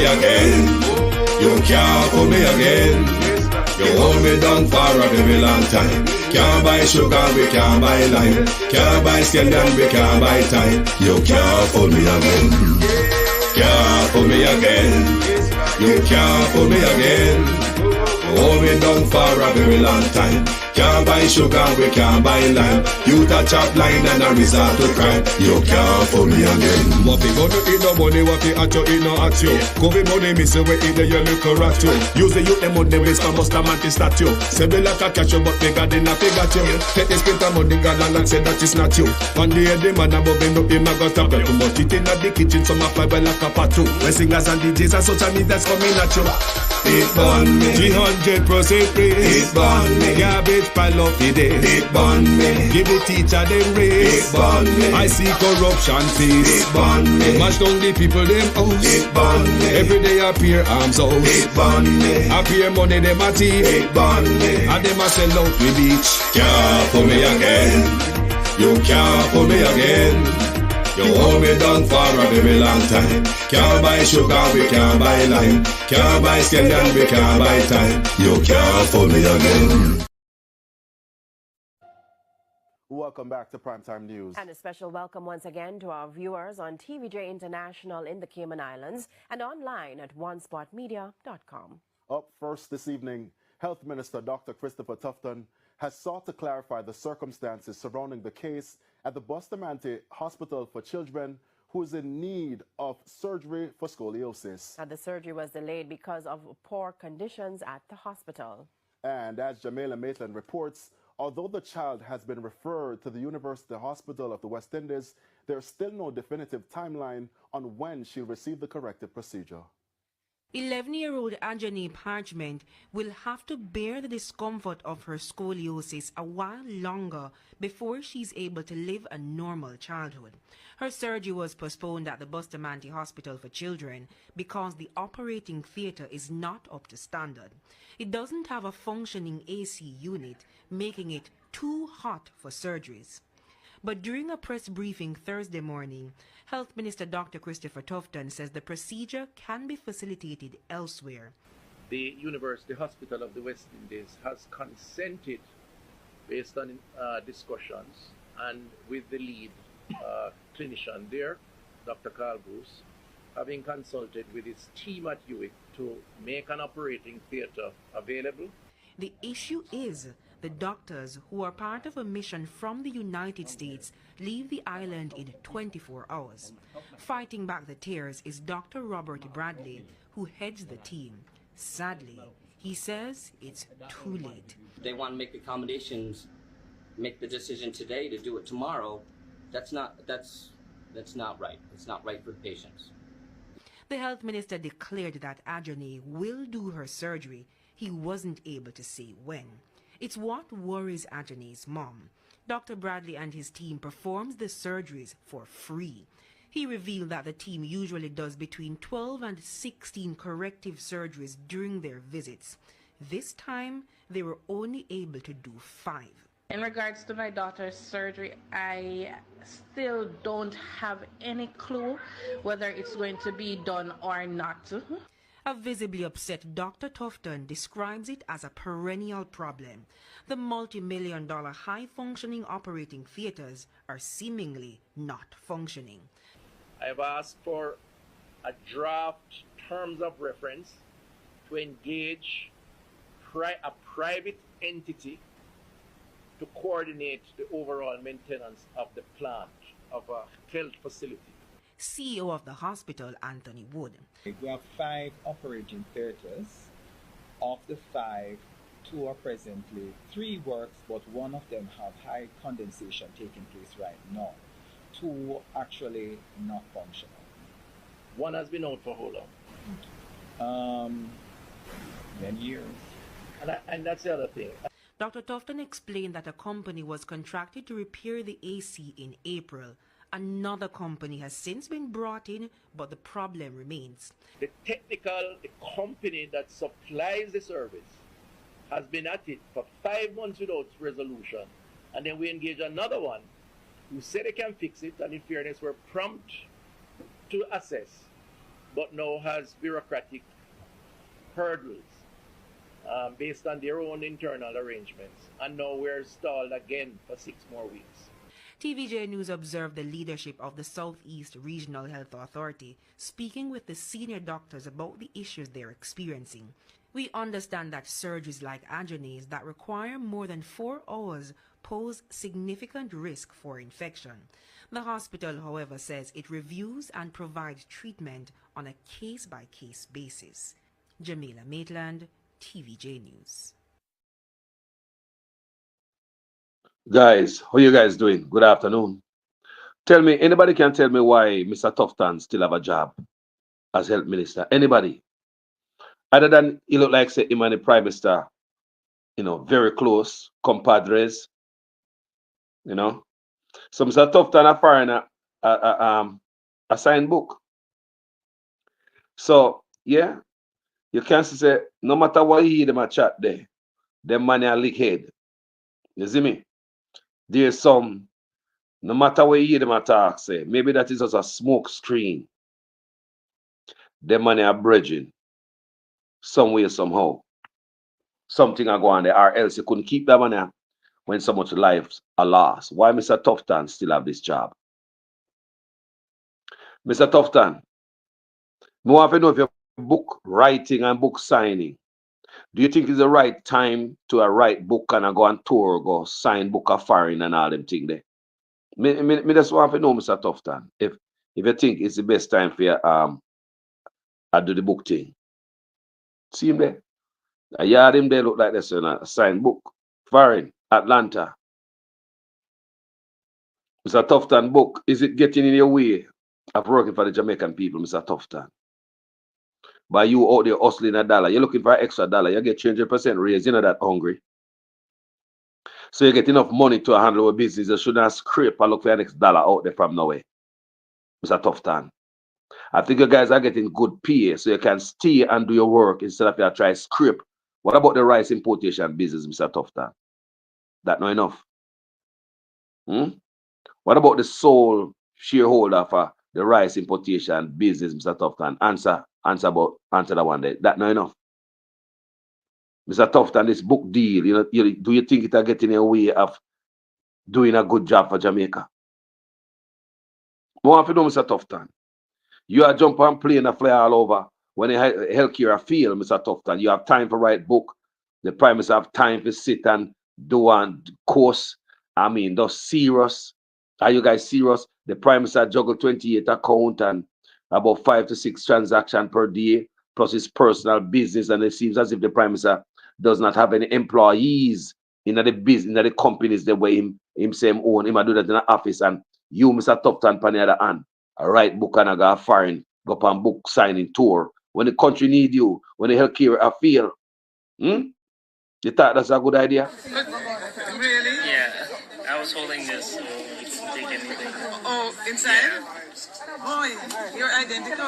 again. You can't fool me again. You hold me down for a very long time. Can't buy sugar, we can't buy lime. Can't buy scandal, we can't buy time. You can't fool me again. Can't fool me again. You can't fool me again. Hold me down for a very long time. Can't buy sugar, we can't buy lime. You touch up line and a resort to crime. You can't fool me again. What we gonna eat no money, what we at you, eat no at you. COVID money, miss away, eat the yellow correct you. Use the youth, the money, waste for most of the statue. Say we like a catch you, but we got in a figure you. Take the spit of money, got and say that it's not you. One day the man above end up him, I got up. Too much it in the kitchen, some of fiber like a pat too. When singers and DJs and social media's coming at you. It burn me. 300% praise. It burn me. Garbage pile up the day. It burn me. Give the teacher them raise. It burn me. I see corruption face. It burn me. Mash down the people them house. It burn me. Every day appear arms out. It burn me. Appear money them a thief. It burn me. And them a sell out the beach. Can't fool me again. You can't fool me again. You hold me down for a very long time. Can't buy sugar, we can't buy lime. Can't buy scandal, we can't buy time. You can't fool me again. Welcome back to Primetime News. And a special welcome once again to our viewers on TVJ International in the Cayman Islands and online at onespotmedia.com. Up first this evening, Health Minister Dr. Christopher Tufton has sought to clarify the circumstances surrounding the case at the Bustamante Hospital for Children who is in need of surgery for scoliosis. The surgery was delayed because of poor conditions at the hospital. And as Jamila Maitland reports, although the child has been referred to the University Hospital of the West Indies, there's still no definitive timeline on when she'll receive the corrective procedure. 11-year-old Anjani Parchment will have to bear the discomfort of her scoliosis a while longer before she's able to live a normal childhood. Her surgery was postponed at the Bustamante Hospital for Children because the operating theater is not up to standard. It doesn't have a functioning AC unit, making it too hot for surgeries. But during a press briefing Thursday morning, Health Minister Dr. Christopher Tufton says the procedure can be facilitated elsewhere. The University Hospital of the West Indies has consented, based on discussions and with the lead clinician there, Dr. Carl Bruce, having consulted with his team at UWIC to make an operating theatre available. The issue is the doctors who are part of a mission from the United States leave the island in 24 hours. Fighting back the tears is Dr. Robert Bradley, who heads the team. Sadly, he says it's too late. They want to make accommodations, make the decision today to do it tomorrow. That's not right. It's not right for the patients. The health minister declared that Anjani will do her surgery. He wasn't able to say when. It's what worries Anjani's mom. Dr. Bradley and his team performs the surgeries for free. He revealed that the team usually does between 12 and 16 corrective surgeries during their visits. This time, they were only able to do 5. In regards to my daughter's surgery, I still don't have any clue whether it's going to be done or not. A visibly upset Dr. Tufton describes it as a perennial problem. The multi-million-dollar high-functioning operating theaters are seemingly not functioning. I have asked for a draft terms of reference to engage a private entity to coordinate the overall maintenance of the plant of a health facility. CEO of the hospital, Anthony Wood. We have 5 operating theaters. Of the 5, 2 are presently 3 works, but 1 of them have high condensation taking place right now. 2 actually not functional. 1 has been out for how long? Many years. And that's the other thing. Dr. Tufton explained that a company was contracted to repair the AC in April. Another company has since been brought in, but the problem remains. The company that supplies the service has been at it for 5 months without resolution. And then we engage another one who said they can fix it, and in fairness, we're prompt to assess. but now has bureaucratic hurdles based on their own internal arrangements. And now we're stalled again for 6 more weeks. TVJ News observed the leadership of the Southeast Regional Health Authority speaking with the senior doctors about the issues they're experiencing. We understand that surgeries like Anjani's that require more than 4 hours pose significant risk for infection. The hospital, however, says it reviews and provides treatment on a case-by-case basis. Jamila Maitland, TVJ News. Guys, how you guys doing? Good afternoon. Tell me, anybody can tell me why Mr. Tufton still have a job as health minister? Anybody? Other than he look like say him and the prime minister, very close, compadres, So Mr. Tufton a foreigner a signed book. So yeah, you can say no matter what you hear them a chat there, them money a lick head. You see me? There's some, no matter what you hear them talk, say, maybe that is just a smoke screen. Them money are bridging somewhere, somehow. Something are going there, or else you couldn't keep that money when so much lives are lost. Why Mr. Tufton still have this job? Mr. Tufton, I want to know if your book writing and book signing, do you think it's the right time to write book and go on tour, go sign book of foreign and all them things there? Me just want to know, Mr. Tufton, if you think it's the best time for you I do the book thing. See him there? I heard him there look like this, a signed book. Foreign, Atlanta. Mr. Tufton book, is it getting in your way of working for the Jamaican people, Mr. Tufton? By you out there hustling a dollar, you're looking for an extra dollar, you get 200% raise, you're not that hungry. So you get enough money to handle a business, you shouldn't scrape and look for your next dollar out there from nowhere. Mr. Tufton. I think you guys are getting good pay, so you can stay and do your work instead of you try scrape. What about the rice importation business, Mr. Tufton? That not enough? What about the sole shareholder for the rice importation business, Mr. Tufton? Answer that one there. That not enough? Mr. Tufton, this book deal, do you think it are getting in a way of doing a good job for Jamaica? I want to know, Mr. Tufton. You are jump on plane and fly all over. When the healthcare field, Mr. Tufton, you have time to write book. The prime minister have time to sit and do one course. I mean, those serious. Are you guys serious? The prime minister juggle 28 account and about 5 to 6 transactions per day, plus his personal business. And it seems as if the prime minister does not have any employees in the business, in the companies the way him same own. Him do that in the office. And you, Mr. Tufton, on the other hand, a write book and I go foreign, go on book signing tour. When the country need you, when the healthcare I feel. You thought that's a good idea? Really? Yeah. I was holding this, so you can take anything. Oh, inside? Yeah. Boy, you're identical.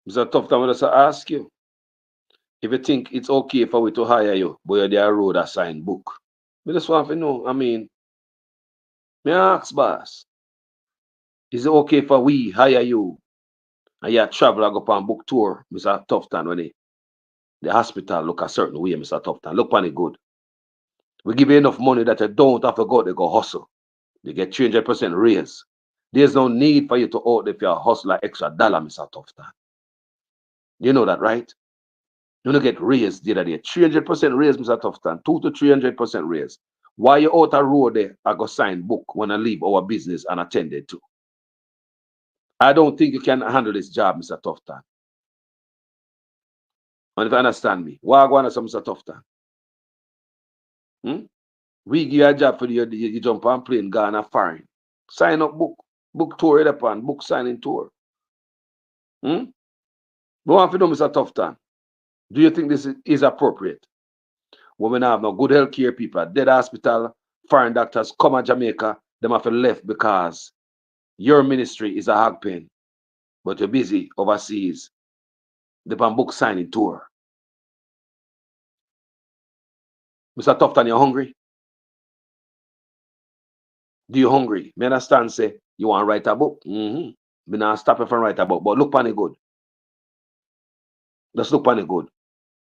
Mr. Tufton, I just ask you if you think it's okay for we to hire you, but you're there road a sign book. We just want to know, may I ask, boss, is it okay for we hire you and you travel and go on book tour, Mr. Tufton, when the hospital look a certain way, Mr. Tufton, look on it good. We give you enough money that you don't have to go there, go hustle. You get 300% raise. There's no need for you to out if you're a hustler extra dollar, Mr. Tufton. You know that, right? You don't get raised the other day. 300% raise, Mr. Tufton. 2 to 300% raise. Why you out a road there, I go sign book when I leave our business and attend it to? I don't think you can handle this job, Mr. Tufton. And if you understand me, why go on to Mr. Tufton? We give you a job for you jump on plane, go on a foreign. Sign up book tour it upon, book signing tour. We want to know, Mr. Tufton, do you think this is appropriate? When we have no good healthcare people, dead hospital foreign doctors come to Jamaica, them have to left because your ministry is a hog pen, but you're busy overseas. The book signing tour. Mr. Tufton, you hungry? Do you hungry? Me understand say you want to write a book. Me not stop you from write a book, but look on it good. Just look on it good.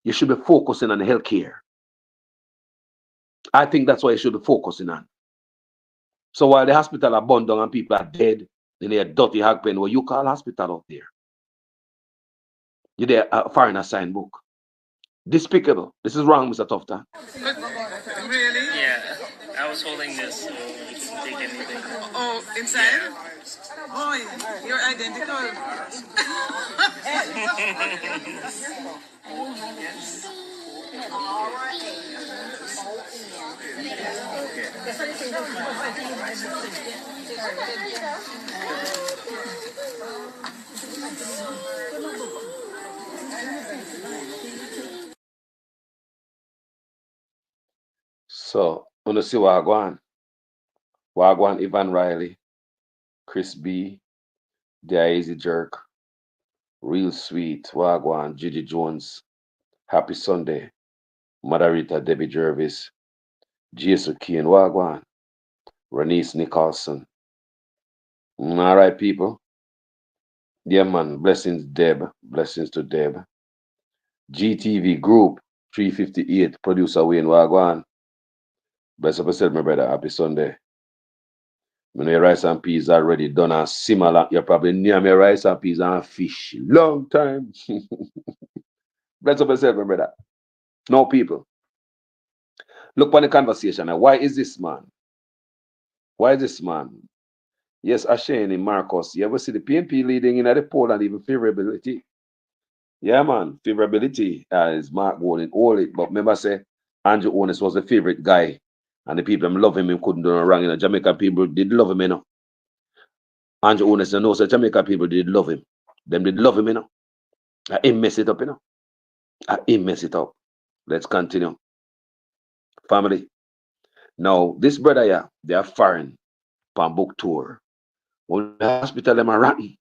You should be focusing on healthcare. I think that's what you should be focusing on. So while the hospital are burned down and people are dead in their dirty hog pen, what you call hospital out there? You're there a foreigner sign book. Despicable. This is wrong, Mr. Tufton. Really? Yeah, I was holding this, so it didn't take anything. Oh, inside? Boy, you're identical. So, want to see Wagwan. Wagwan, Ivan Riley, Chris B, The Easy Jerk, Real Sweet, Wagwan, Gigi Jones, Happy Sunday, Margarita Debbie Jervis, Jason Kane, Wagwan, Renice Nicholson. All right, people. Yeah, man. Blessings, Deb. Blessings to Deb. GTV Group, 358, producer Wayne Wagwan. Bless up yourself, my brother. Happy Sunday. When your rice and peas are already done and simmer, you're probably near me rice and peas and fish. Long time. Bless up yourself, my brother. No, people. Look on the conversation. Why is this man? Why is this man? Yes, Ashane and Marcus. You ever see the PNP leading in at the poll and even favorability? Yeah, man. Favorability is Mark Golding all it. But remember, say, Andrew Onis was the favorite guy. And the people love him, couldn't do no wrong. You know, Jamaican people did love him, you know. Andrew Onis, you know, so Jamaican people did love him. Them did love him, you know. He mess it up, you know. He mess it up. Let's continue. Family. Now, this brother here, they are foreign on book tour. When the hospital them are rotten.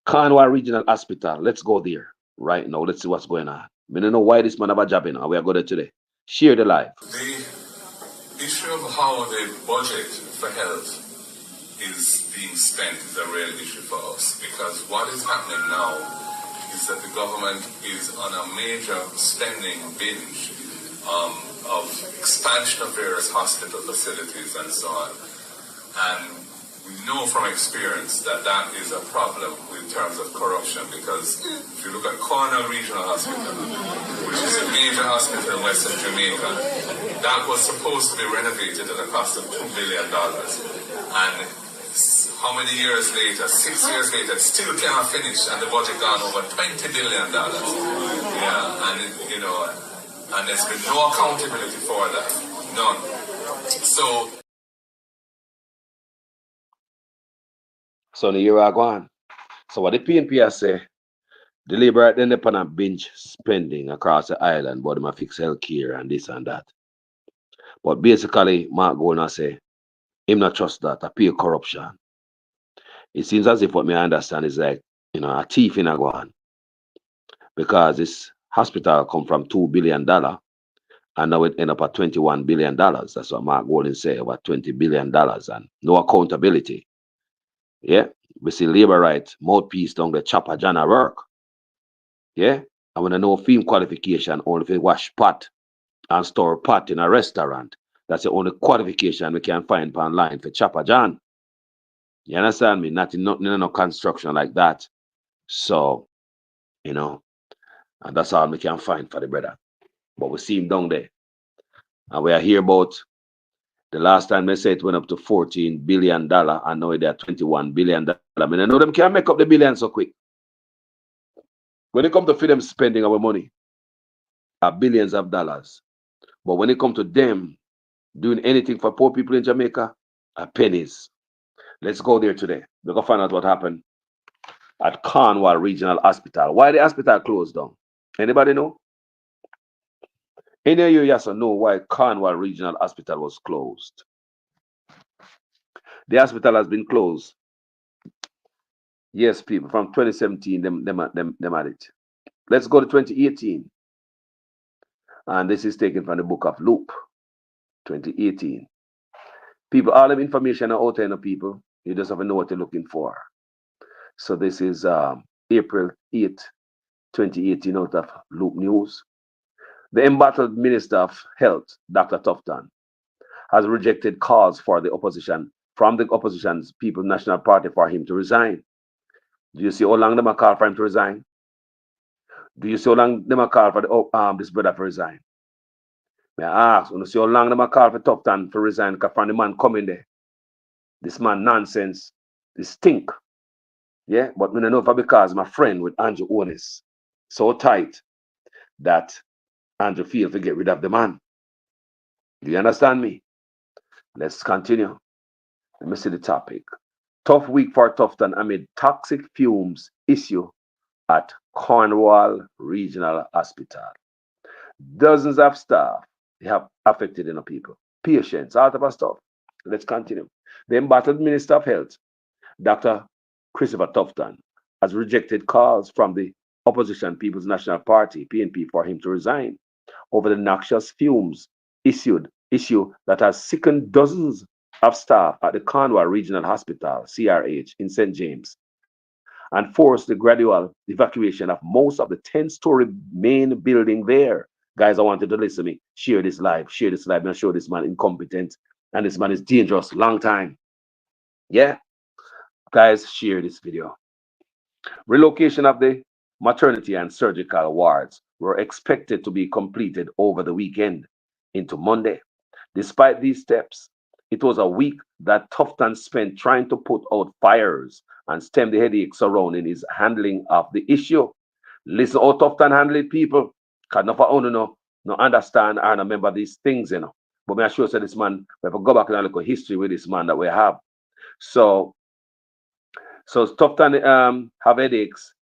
Cornwall Regional Hospital. Let's go there right now. Let's see what's going on. We don't know why this man have a job in. We are going there today. Share the live. The issue of how the budget for health is being spent is a real issue for us, because what is happening now is that the government is on a major spending binge of expansion of various hospital facilities and so on. And we know from experience that that is a problem in terms of corruption, because if you look at Cornwall Regional Hospital, which is a major hospital in Western Jamaica, that was supposed to be renovated at a cost of $2 billion. And how many years later, 6 years later, it still cannot finish, and the budget gone over $20 billion. Yeah, and you know, and there's been no accountability for that. None. So the year are gone. So what the PNP say, the Labour then upon a binge spending across the island, but they fix healthcare and this and that. But basically, Mark Golding say, him not trust that, a pure corruption. It seems as if what me understand is like, you know, a thief in a guan. Because this hospital come from $2 billion and now it end up at $21 billion. That's what Mark Golding say, about $20 billion and no accountability. Yeah, we see labor rights, mouthpiece down the chopper John at work. Yeah, and when I know film qualification only if you wash pot and store pot in a restaurant, that's the only qualification we can find online for chopper John. You understand me? Not in no construction like that. So, you know, and that's all we can find for the brother. But we see him down there. And we are here about the last time they said it went up to $14 billion, and now they're $21 billion. I mean, I know them can't make up the billion so quick. When it comes to them spending our money, are billions of dollars. But when it comes to them doing anything for poor people in Jamaica, are pennies. Let's go there today. We're going to find out what happened at Cornwall Regional Hospital. Why the hospital closed down? Anybody know? Any of you yes or know why Cornwall Regional Hospital was closed? The hospital has been closed. Yes, people, from 2017, them had it. Let's go to 2018. And this is taken from the book of Luke, 2018. People, all the information are out there, people. You just have to know what you're looking for. So this is April 8, 2018, out of Luke News. The embattled Minister of Health, Dr. Tufton, has rejected calls for the opposition from the opposition's People's National Party for him to resign. Do you see how long them call for him to resign? Do you see how long them call for this brother to resign? May I ask, you see how long them call for Tufton to resign? Because from the man coming there, this man nonsense, this stink. Yeah, but I know if because my friend with Andrew Onis so tight that Andrew feel to get rid of the man. Do you understand me? Let's continue. Let me see the topic. Tough week for Tufton amid toxic fumes issue at Cornwall Regional Hospital. Dozens of staff have affected people, patients, all type of stuff. Let's continue. The embattled Minister of Health, Dr. Christopher Tufton, has rejected calls from the opposition People's National Party, PNP, for him to resign over the noxious fumes issue that has sickened dozens of staff at the Cornwall Regional Hospital, CRH, in St. James, and forced the gradual evacuation of most of the 10-story main building there. Guys, I want you to listen to me. Share this live. And show this man incompetent. And this man is dangerous. Long time. Yeah? Guys, share this video. Relocation of the maternity and surgical wards were expected to be completed over the weekend into Monday. Despite these steps, it was a week that Tufton spent trying to put out fires and stem the headache surrounding his handling of the issue. Listen how Tufton handled people. Because not for only no understand and remember these things, But me sure say this man, we have to go back and look at history with this man that we have. So Tufton have headaches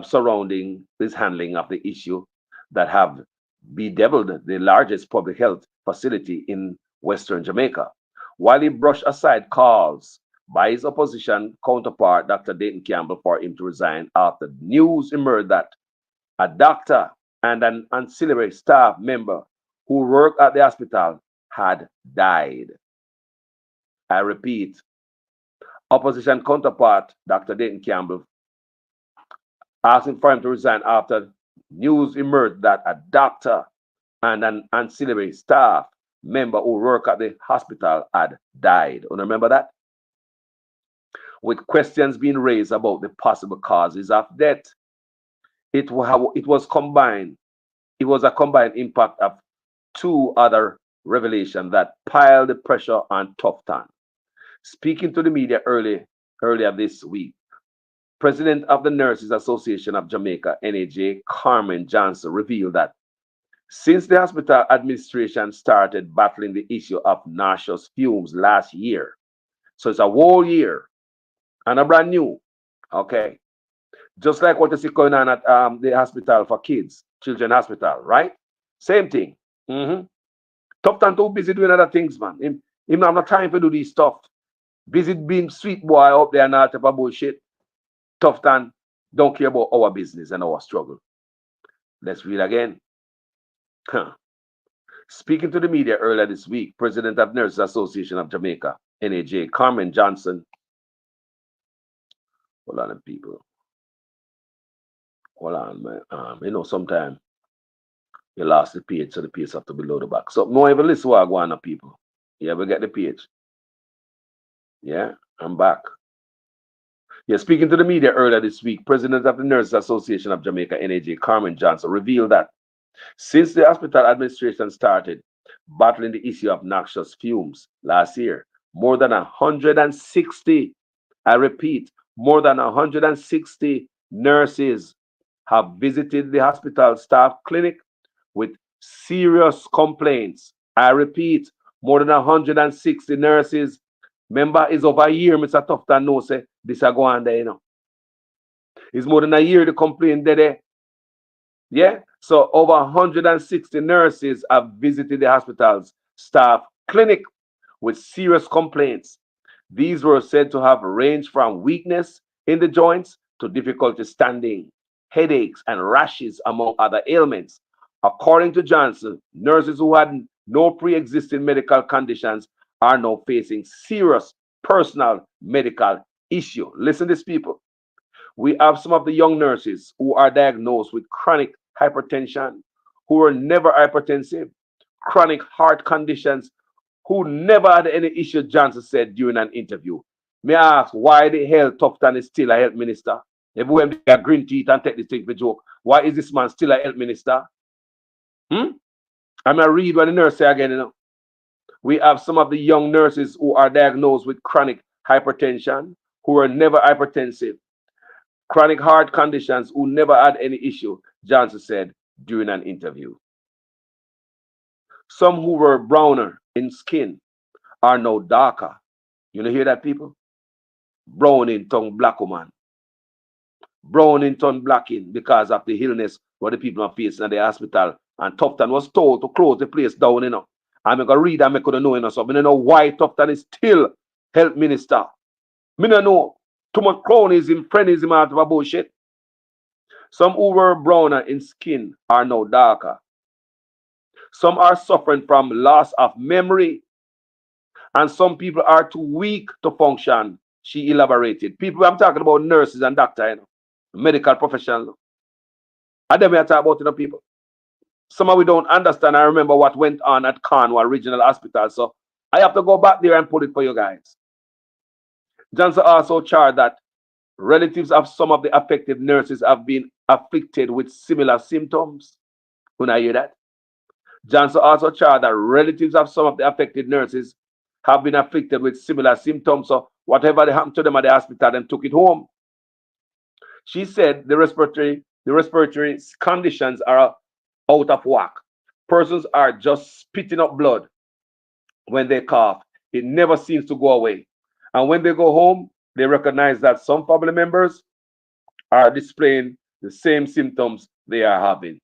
surrounding his handling of the issue that have bedeviled the largest public health facility in Western Jamaica. While he brushed aside calls by his opposition counterpart, Dr. Dayton Campbell, for him to resign after news emerged that a doctor and an ancillary staff member who worked at the hospital had died. I repeat, opposition counterpart, Dr. Dayton Campbell, asking for him to resign after news emerged that a doctor and an ancillary staff member who worked at the hospital had died. You remember that? With questions being raised about the possible causes of death. It was a combined impact of two other revelations that piled the pressure on Tufton. Speaking to the media earlier this week, President of the Nurses Association of Jamaica, NAJ, Carmen Johnson, revealed that since the hospital administration started battling the issue of noxious fumes last year, so it's a whole year and a brand new, okay, just like what you see going on at the hospital for kids, children hospital, right? Same thing. Tufton too busy doing other things, man. Him have no time to do this stuff. Busy being sweet boy up there and all type of bullshit. Tufton don't care about our business and our struggle. Let's read again. Speaking to the media earlier this week, President of Nurses Association of Jamaica, NAJ, Carmen Johnson. Hold on, people. Hold on, man. Sometimes you lost the page, so the page have to be loaded back. So, no even listen what I go on, people. You ever get the page? Yeah, I'm back. Yeah, speaking to the media earlier this week, President of the Nurses Association of Jamaica, NAJ, Carmen Johnson, revealed that since the hospital administration started battling the issue of noxious fumes last year, more than 160, I repeat, more than 160 nurses have visited the hospital staff clinic with serious complaints. I repeat, more than 160 nurses. Remember, it's over a year, Mr. Tufton knows say this are going there, It's more than a year to complain there. Yeah. So over 160 nurses have visited the hospital's staff clinic with serious complaints. These were said to have ranged from weakness in the joints to difficulty standing, headaches, and rashes, among other ailments. According to Johnson, nurses who had no pre existing medical conditions are now facing serious personal medical issue. Listen to this, people. We have some of the young nurses who are diagnosed with chronic hypertension, who were never hypertensive, chronic heart conditions, who never had any issue, Johnson said during an interview. May I ask why the hell Tufton is still a health minister? If we have their green teeth and take this thing for joke, why is this man still a health minister? I'm going to read what the nurse say again. We have some of the young nurses who are diagnosed with chronic hypertension, who were never hypertensive, chronic heart conditions, who never had any issue, Johnson said during an interview. Some who were browner in skin are now darker. You know, hear that, people? Brown in tongue, black woman. Brown in tongue, blacking because of the illness what the people are facing at the hospital. And Tufton was told to close the place down, I'm going to read and I couldn't know, so I don't know why Tufton is still health minister. I don't know. Too much cronyism, friendism out of a bullshit. Some who were browner in skin are now darker. Some are suffering from loss of memory. And some people are too weak to function, she elaborated. People, I'm talking about nurses and doctors, medical professionals. And then we are talking about people. Some of we don't understand. I remember what went on at Cornwall Regional Hospital. So I have to go back there and put it for you guys. Johnson also charged that relatives of some of the affected nurses have been afflicted with similar symptoms. When I hear that? Johnson also charged that relatives of some of the affected nurses have been afflicted with similar symptoms. So whatever happened to them at the hospital, they took it home. She said the respiratory conditions are out of whack. Persons are just spitting up blood when they cough. It never seems to go away. And when they go home, they recognize that some family members are displaying the same symptoms they are having.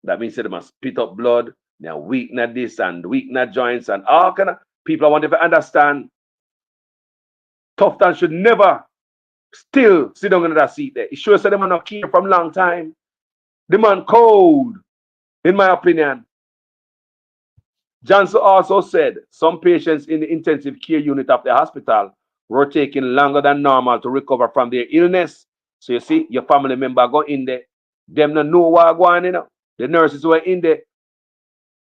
That means they must spit up blood, they're weak at this and weak at joints and all kind of people. I want to understand. Tufton should never still sit down in that seat there. It shows that the man not care from long time. The man cold, in my opinion. Johnson also said some patients in the intensive care unit of the hospital were taking longer than normal to recover from their illness. So you see, your family member go in there. Them don't know what going on. The nurses who are in there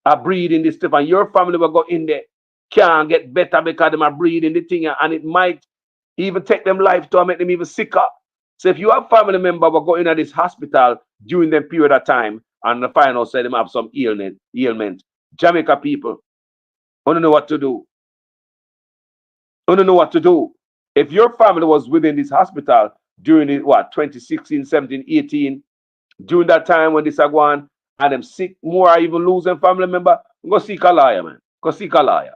are breathing this stuff, and your family will go in there. Can't get better because they are breathing the thing, and it might even take them life to make them even sicker. So if you have family member will go into this hospital during the period of time, and the final say them have some ailment, Jamaica people, I don't know what to do. I don't know what to do. If your family was within this hospital during the, 2016, 17, 18, during that time when this are going and them sick, more are even losing family member, go seek a lawyer, man. Go seek a lawyer.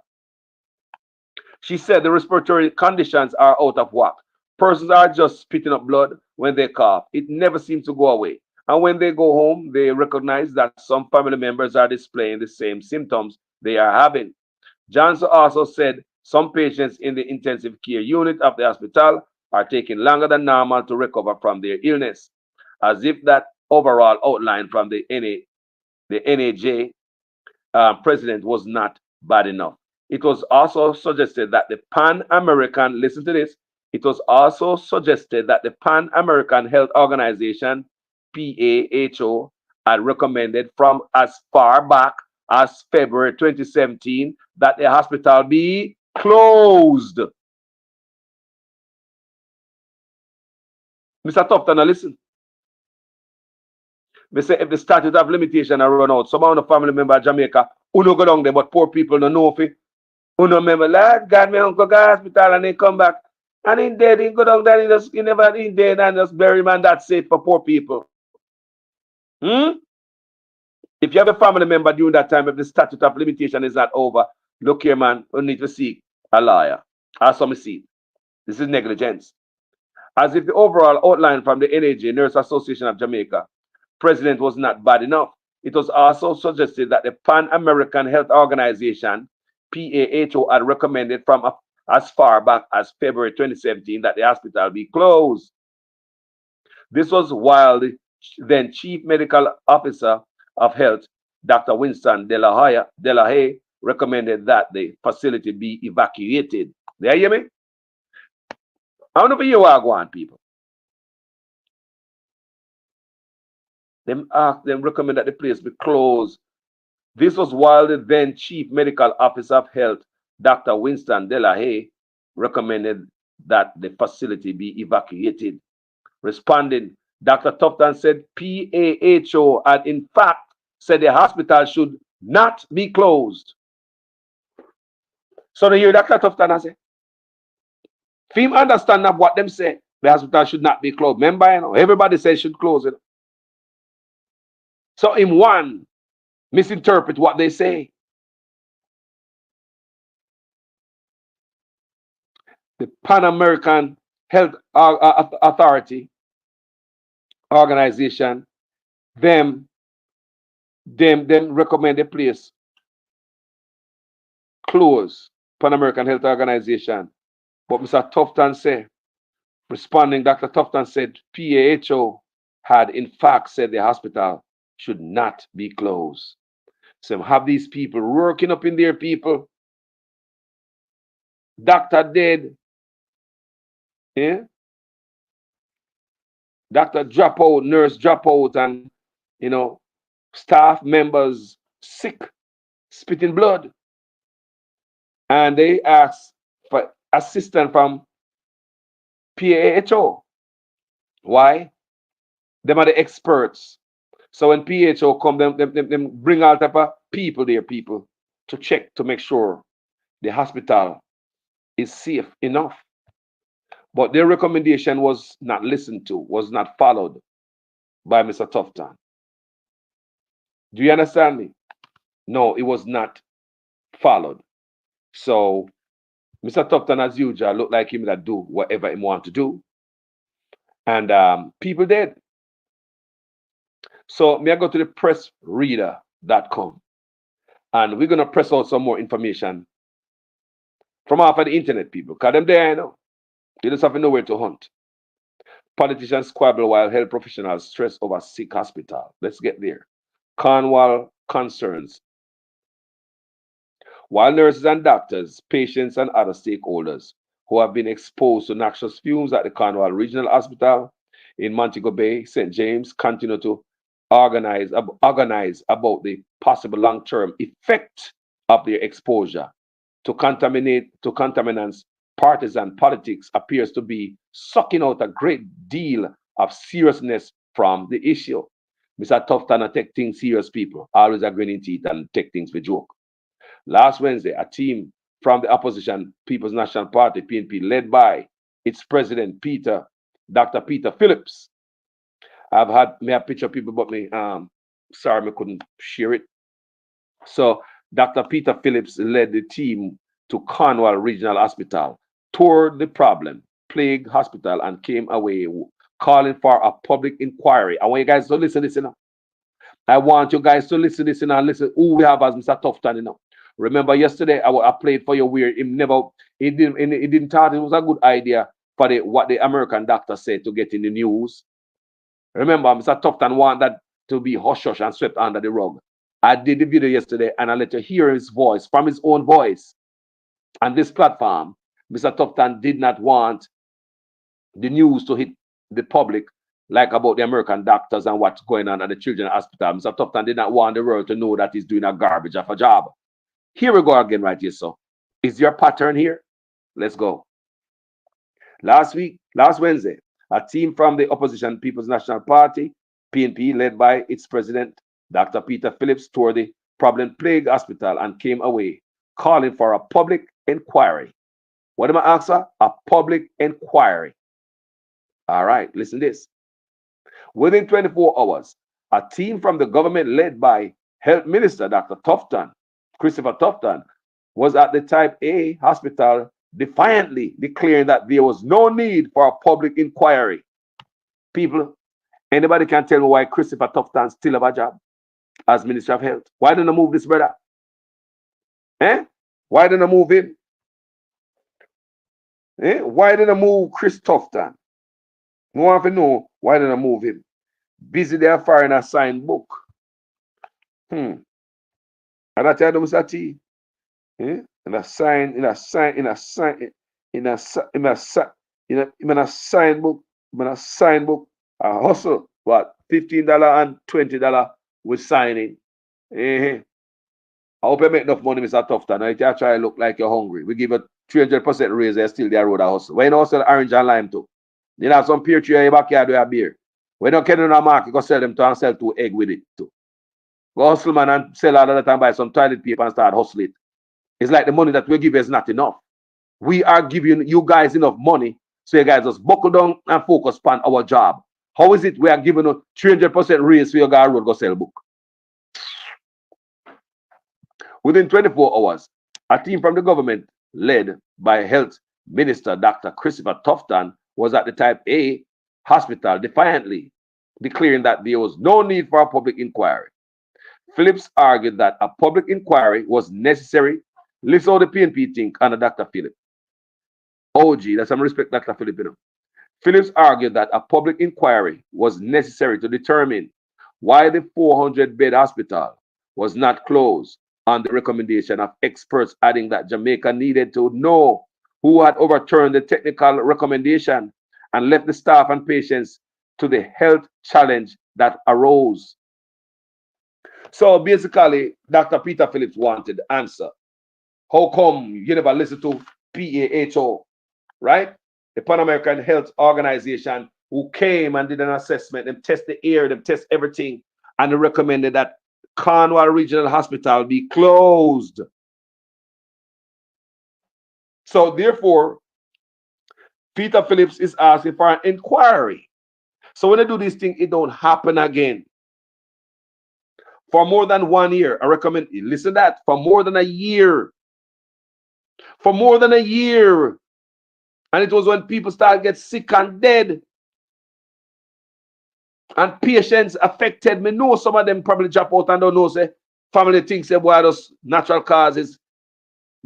She said the respiratory conditions are out of whack. Persons are just spitting up blood when they cough. It never seems to go away. And when they go home, they recognize that some family members are displaying the same symptoms they are having. Johnson also said some patients in the intensive care unit of the hospital are taking longer than normal to recover from their illness, as if that overall outline from the NAJ president was not bad enough. It was also suggested that the Pan-American, listen to this, it was also suggested that the Pan-American Health Organization, PAHO, had recommended from as far back as February 2017 that the hospital be closed. Mr. Tufton, now listen. They say if the statute of limitation are run out, some of the family member of Jamaica, who no go down there, but poor people don't know if it. Who no remember, Lord God, my uncle go to hospital and they come back. And he dead, he go down there, he never he dead and just bury man. That's it for poor people. If you have a family member during that time, if the statute of limitation is not over, look here, man, you need to seek a lawyer. Or some seat. This is negligence. As if the overall outline from the NAJ, Nurse Association of Jamaica, president was not bad enough. It was also suggested that the Pan American Health Organization, PAHO, had recommended from as far back as February 2017 that the hospital be closed. This was while the then Chief Medical Officer of Health, Dr. Winston De La Haye, recommended that the facility be evacuated. Do you hear me? I don't know if you are going, people. Them recommend that the place be closed. This was while the then Chief Medical Officer of Health, Dr. Winston De La Haye, recommended that the facility be evacuated. Responding, Dr. Tufton said PAHO had in fact said the hospital should not be closed. So you hear Dr. Tufton has said, if him understand of what them say, the hospital should not be closed. Remember, you know, everybody says should close it. So in one, misinterpret what they say. The Pan American Health Authority organization, them recommend the place close. Pan American Health Organization. But Mr. Tufton said, responding, Dr. Tufton said PAHO had in fact said the hospital should not be closed. So have these people working up in their people. Doctor dead. Yeah? Doctor drop out, nurse drop out, and you know, staff members sick, spitting blood. And they ask for assistance from PAHO. Why? Them are the experts. So when PAHO come, them bring all type of people there, people, to check to make sure the hospital is safe enough. But their recommendation was not listened to, was not followed by Mr. Tufton. Do you understand me? No, it was not followed. So Mr. Tufton, as usual, looked like him that do whatever he want to do. And people did. So may I go to the pressreader.com, and we're gonna press out some more information from off of the internet, people. Because them there, you know. You just have to know where to hunt. Politicians squabble while health professionals stress over sick hospital. Let's get there. Cornwall concerns. While nurses and doctors, patients, and other stakeholders who have been exposed to noxious fumes at the Cornwall Regional Hospital in Montego Bay, St. James, continue to agonize about the possible long-term effect of their exposure to contaminants, partisan politics appears to be sucking out a great deal of seriousness from the issue. Mr. Tufton take things serious, people. Always a grinning teeth and take things for joke. Last Wednesday, a team from the opposition People's National Party, PNP, led by its president, Dr. Peter Phillips. I've had a picture of people, but sorry, I couldn't share it. So Dr. Peter Phillips led the team to Cornwall Regional Hospital, toured the problem plague hospital, and came away calling for a public inquiry. I want you guys to listen to this, you know. I want you guys to listen to this, you know, and listen who we have as Mr. Tufton, you know. Remember yesterday I played for you where he didn't thought it was a good idea for what the American doctor said to get in the news. Remember, Mr. Tufton wanted that to be hush-hush and swept under the rug. I did the video yesterday and I let you hear his voice from his own voice. On this platform, Mr. Tufton did not want the news to hit the public like about the American doctors and what's going on at the Children's Hospital. Mr. Tufton did not want the world to know that he's doing a garbage of a job. Here we go again right here, so. Is your pattern here? Let's go. Last Wednesday, a team from the opposition People's National Party, PNP, led by its president, Dr. Peter Phillips, toured the problem plague hospital and came away calling for a public inquiry. What am I asking? A public inquiry. All right, listen to this. Within 24 hours, a team from the government led by Health Minister Dr. Tufton, Christopher Tufton, was at the Type A hospital defiantly declaring that there was no need for a public inquiry. People, Anybody can tell me why Christopher Tufton still have a job as Minister of Health? Why didn't I move this brother? Why didn't I move him? Why didn't I move Chris Tufton? I want to know why didn't I move him? Busy there firing a signed book. And I tell them, Mr. T. In a sign book, in a sign book, I hustle, what, $15 and $20 with signing. I hope you make enough money, Mr. Tufton. Now, if you try to look like you're hungry, we give a 300% raise, you're still there road a hustle. Why you not sell orange and lime too? You know, some pear tree in your backyard with a beer. We don't carry on a market, go sell them to and sell 2 eggs with it too. Go hustle, man, and sell all of the time, buy some toilet paper and start hustling. It's like the money that we give is not enough. We are giving you guys enough money, so you guys just buckle down and focus on our job. How is it we are giving a 300% raise for your guy road go sell book? Within 24 hours, a team from the government, led by Health Minister Dr. Christopher Tufton, was at the Type A hospital defiantly declaring that there was no need for a public inquiry. Phillips argued that a public inquiry was necessary. Listen how the PNP think under Dr. Phillips. OG, that's some respect, Dr. Phillips. You know. Phillips argued that a public inquiry was necessary to determine why the 400-bed hospital was not closed on the recommendation of experts, adding that Jamaica needed to know who had overturned the technical recommendation and left the staff and patients to the health challenge that arose. So basically, Dr. Peter Phillips wanted the answer. How come you never listen to PAHO, right? The Pan American Health Organization, who came and did an assessment, them test the air, them test everything, and they recommended that Cornwall Regional Hospital be closed. So therefore, Peter Phillips is asking for an inquiry. So when they do this thing, it don't happen again. For more than 1 year, I recommend, listen to that, for more than a year. For more than a year. And it was when people started get sick and dead. And patients affected. Me know some of them probably drop out and don't know, say, family thinks, say, boy, those natural causes,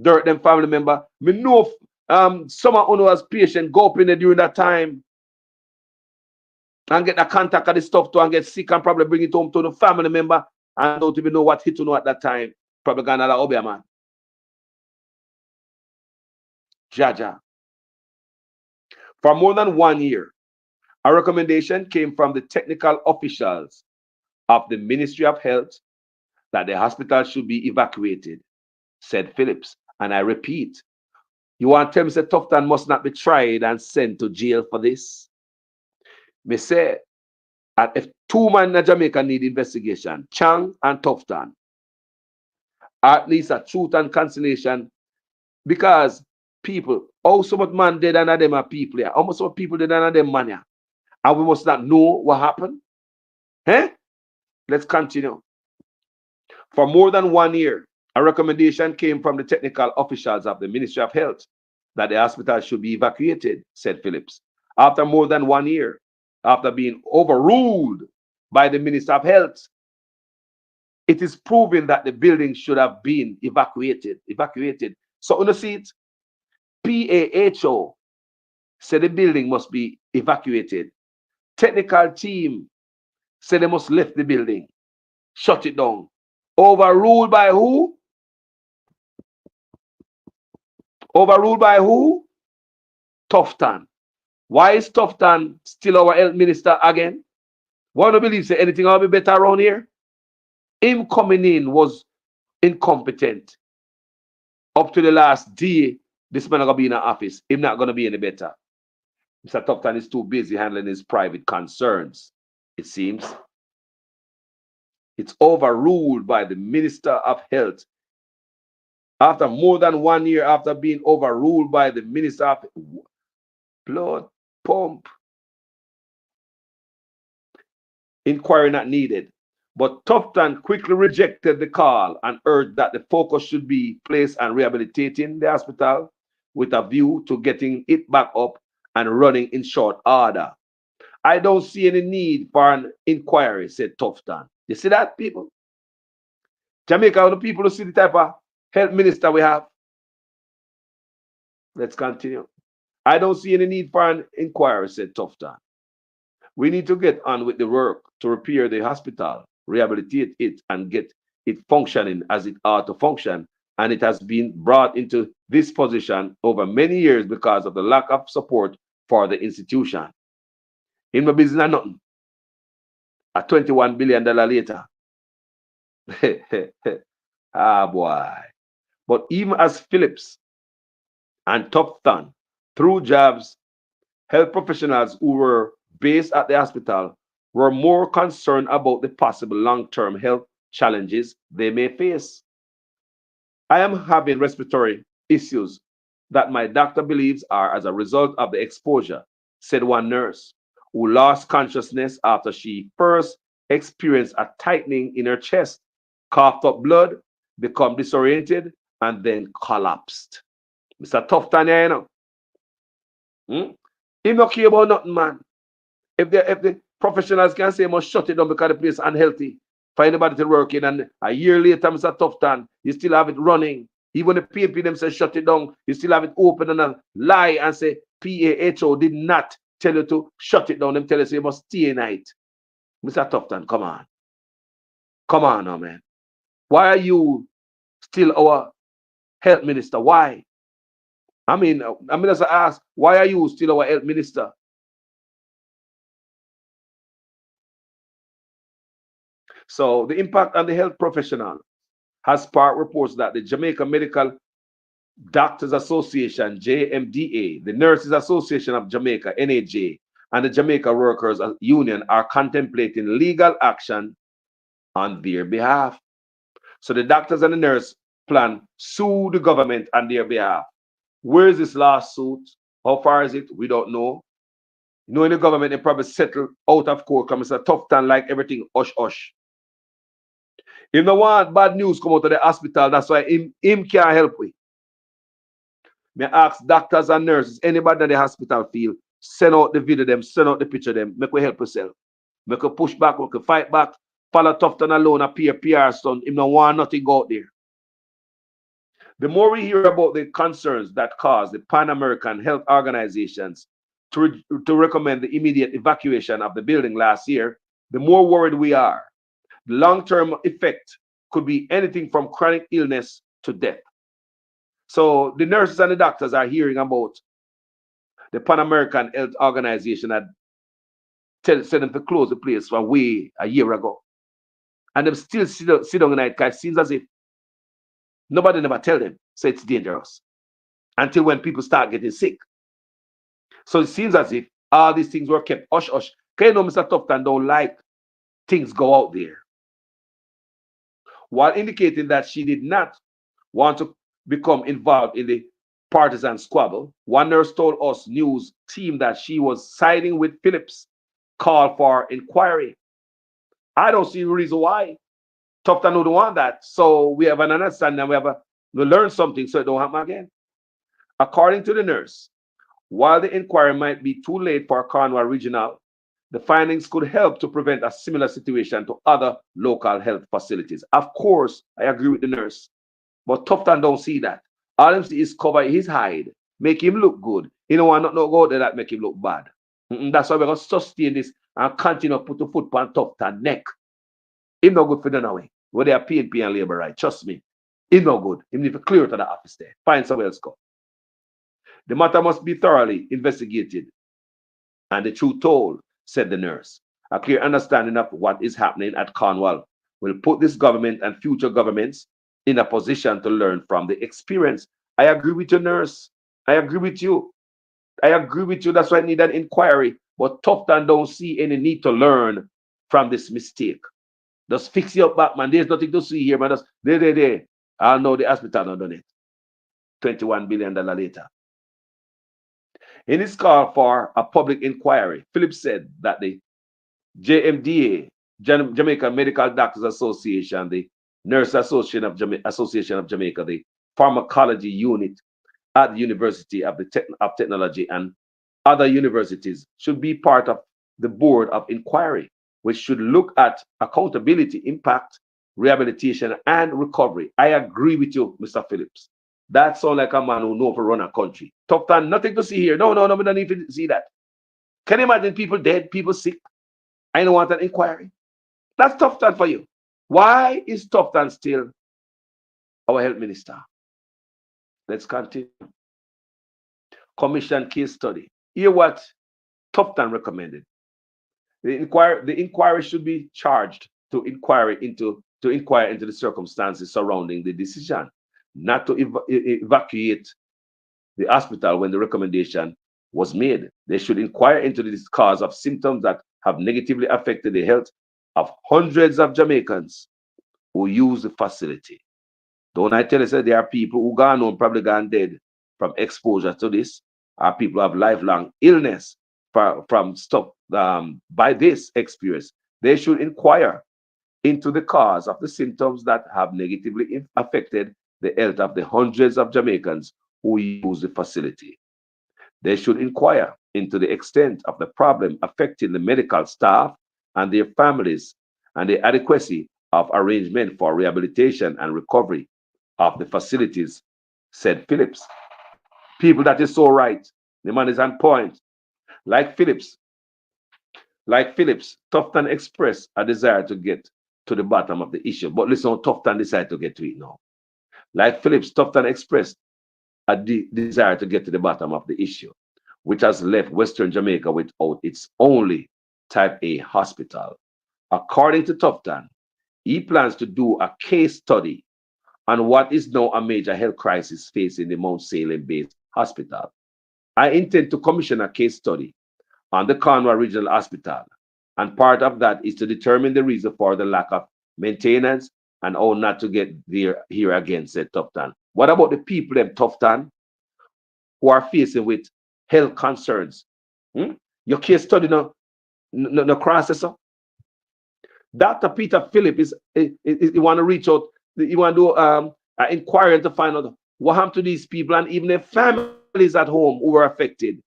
dirt them family member. Me know some of us as patient go up in there during that time and get the contact of the stuff to and get sick and probably bring it home to the family member and don't even know what hit to know at that time. Probably gonna have a man. Jaja. For more than 1 year, a recommendation came from the technical officials of the Ministry of Health that the hospital should be evacuated, said Phillips. And I repeat, you want to tell me that Tufton must not be tried and sent to jail for this? Me say, if 2 men in Jamaica need investigation, Chang and Tufton, at least a truth and conciliation, because people, how so much man dead and them are people here, how much people dead and them man here, and we must not know what happened? Let's continue. For more than 1 year, a recommendation came from the technical officials of the Ministry of Health that the hospital should be evacuated, said Phillips. After more than 1 year, after being overruled by the Minister of Health, it is proven that the building should have been evacuated. So on the seat, PAHO said the building must be evacuated. Technical team said they must lift the building, shut it down. Overruled by who? Overruled by who? Tufton. Why is Tufton still our health minister again? Why don't believe say anything will be better around here? Him coming in was incompetent. Up to the last day, this man is going to be in the office. Him not going to be any better. Mr. Tufton is too busy handling his private concerns, it seems. It's overruled by the Minister of Health. After more than 1 year after being overruled by the Minister of Blood pump. Inquiry not needed. But Tufton quickly rejected the call and urged that the focus should be placed on rehabilitating the hospital with a view to getting it back up and running in short order. I don't see any need for an inquiry, said Tufton. You see that, people? Jamaica, the people who see the type of health minister we have. Let's continue. I don't see any need for an inquiry, said Tufton. We need to get on with the work to repair the hospital, rehabilitate it, and get it functioning as it ought to function. And it has been brought into this position over many years because of the lack of support for the institution. In my business, nothing. A $21 billion later. Ah, boy. But even as Phillips and Tufton, through jobs, health professionals who were based at the hospital were more concerned about the possible long-term health challenges they may face. I am having respiratory issues that my doctor believes are as a result of the exposure, said one nurse, who lost consciousness after she first experienced a tightening in her chest, coughed up blood, become disoriented, and then collapsed. Mr. Tufton, you know. He not care about nothing, man. If the professionals can say must shut it down because the place is unhealthy for anybody to work in, and a year later, Mr. Tufton, you still have it running. Even the PAP them say shut it down, you still have it open and a lie and say PAHO did not tell you to shut it down. Them tell you say you must stay in it. Mr. Tufton, come on. Come on now, man. Why are you still our health minister? Why? I mean, just ask, why are you still our health minister? So the impact on the health professional has sparked reports that the Jamaica Medical Doctors Association, JMDA, the Nurses Association of Jamaica, NAJ, and the Jamaica Workers Union are contemplating legal action on their behalf. So the doctors and the nurse plan sue the government on their behalf. Where is this lawsuit? How far is it? We don't know. You know, in the government, they probably settle out of court, because it's a tough time like everything, hush, hush. If no want bad news come out of the hospital, that's why him can't help with. Me ask doctors and nurses, anybody in the hospital feel, send out the video them, send out the picture them, make we help yourself. Make we push back, make we fight back. Follow Tufton alone, appear PR son, him no want nothing go out there. The more we hear about the concerns that caused the Pan-American health organizations to recommend the immediate evacuation of the building last year, the more worried we are. The long-term effect could be anything from chronic illness to death. So the nurses and the doctors are hearing about the Pan-American Health Organization that said them to close the place for a year ago. And them still sit down tonight because it seems as if nobody never tell them, so it's dangerous. Until when people start getting sick. So it seems as if all these things were kept hush hush. Because you know Mr. Tufton don't like things go out there. While indicating that she did not want to become involved in the partisan squabble, one nurse told us news team that she was siding with Phillips' call for inquiry. I don't see the reason why. Tufton don't want that. So we have an understanding, we learn something so it don't happen again. According to the nurse, while the inquiry might be too late for Cornwall Regional, the findings could help to prevent a similar situation to other local health facilities. Of course, I agree with the nurse, but Tufton don't see that. All him see is cover his hide, make him look good. He don't want not go there that make him look bad. That's why we're going to sustain this and continue to put the foot on Tufton neck. It's not good for them away. Where they are PNP and labor right, trust me. It's not good. He need to clear to the office there. Find somewhere else go. The matter must be thoroughly investigated and the truth told, said the nurse. A clear understanding of what is happening at Cornwall will put this government and future governments in a position to learn from the experience. I agree with you, nurse. I agree with you. I agree with you. That's why I need an inquiry. But Tufton don't see any need to learn from this mistake. Just fix it up back, man. There's nothing to see here, man. Just there. I'll know the hospital not done it. $21 billion later. In his call for a public inquiry, Phillips said that the JMDA, Jamaica Medical Doctors Association, the Nurse Association of Jamaica, the Pharmacology Unit at the University of Technology and other universities should be part of the board of inquiry, which should look at accountability, impact, rehabilitation, and recovery. I agree with you, Mr. Phillips. That sounds like a man who knows to run a country. Tufton, nothing to see here. No, we don't need to see that. Can you imagine people dead, people sick? I don't want an inquiry. That's Tufton for you. Why is Tufton still our health minister? Let's continue. Commission case study. Hear what Tufton recommended. The inquiry should be charged to inquire into the circumstances surrounding the decision, not to evacuate the hospital when the recommendation was made. They should inquire into the cause of symptoms that have negatively affected the health of hundreds of Jamaicans who use the facility. Don't I tell you that there are people who gone home, probably gone dead from exposure to this, or people who have lifelong illness from stuff by this experience. They should inquire into the cause of the symptoms that have negatively affected the health of the hundreds of Jamaicans who use the facility. They should inquire into the extent of the problem affecting the medical staff and their families and the adequacy of arrangement for rehabilitation and recovery of the facilities, said Phillips. People, that is so right. The man is on point. Like Phillips, Tufton expressed a desire to get to the bottom of the issue. But listen, Tufton decided to get to it now. Like Phillips, Tufton expressed a desire to get to the bottom of the issue, which has left Western Jamaica without its only Type A hospital. According to Tufton, he plans to do a case study on what is now a major health crisis facing the Mount Salem-based hospital. I intend to commission a case study on the Conway Regional Hospital, and part of that is to determine the reason for the lack of maintenance and how not to get there here again, said Tufton. What about the people in Tufton who are facing with health concerns? Your case study no crosses up. Dr. Peter Phillip he want to reach out, he want to do an inquiry to find out what happened to these people and even their families at home who were affected.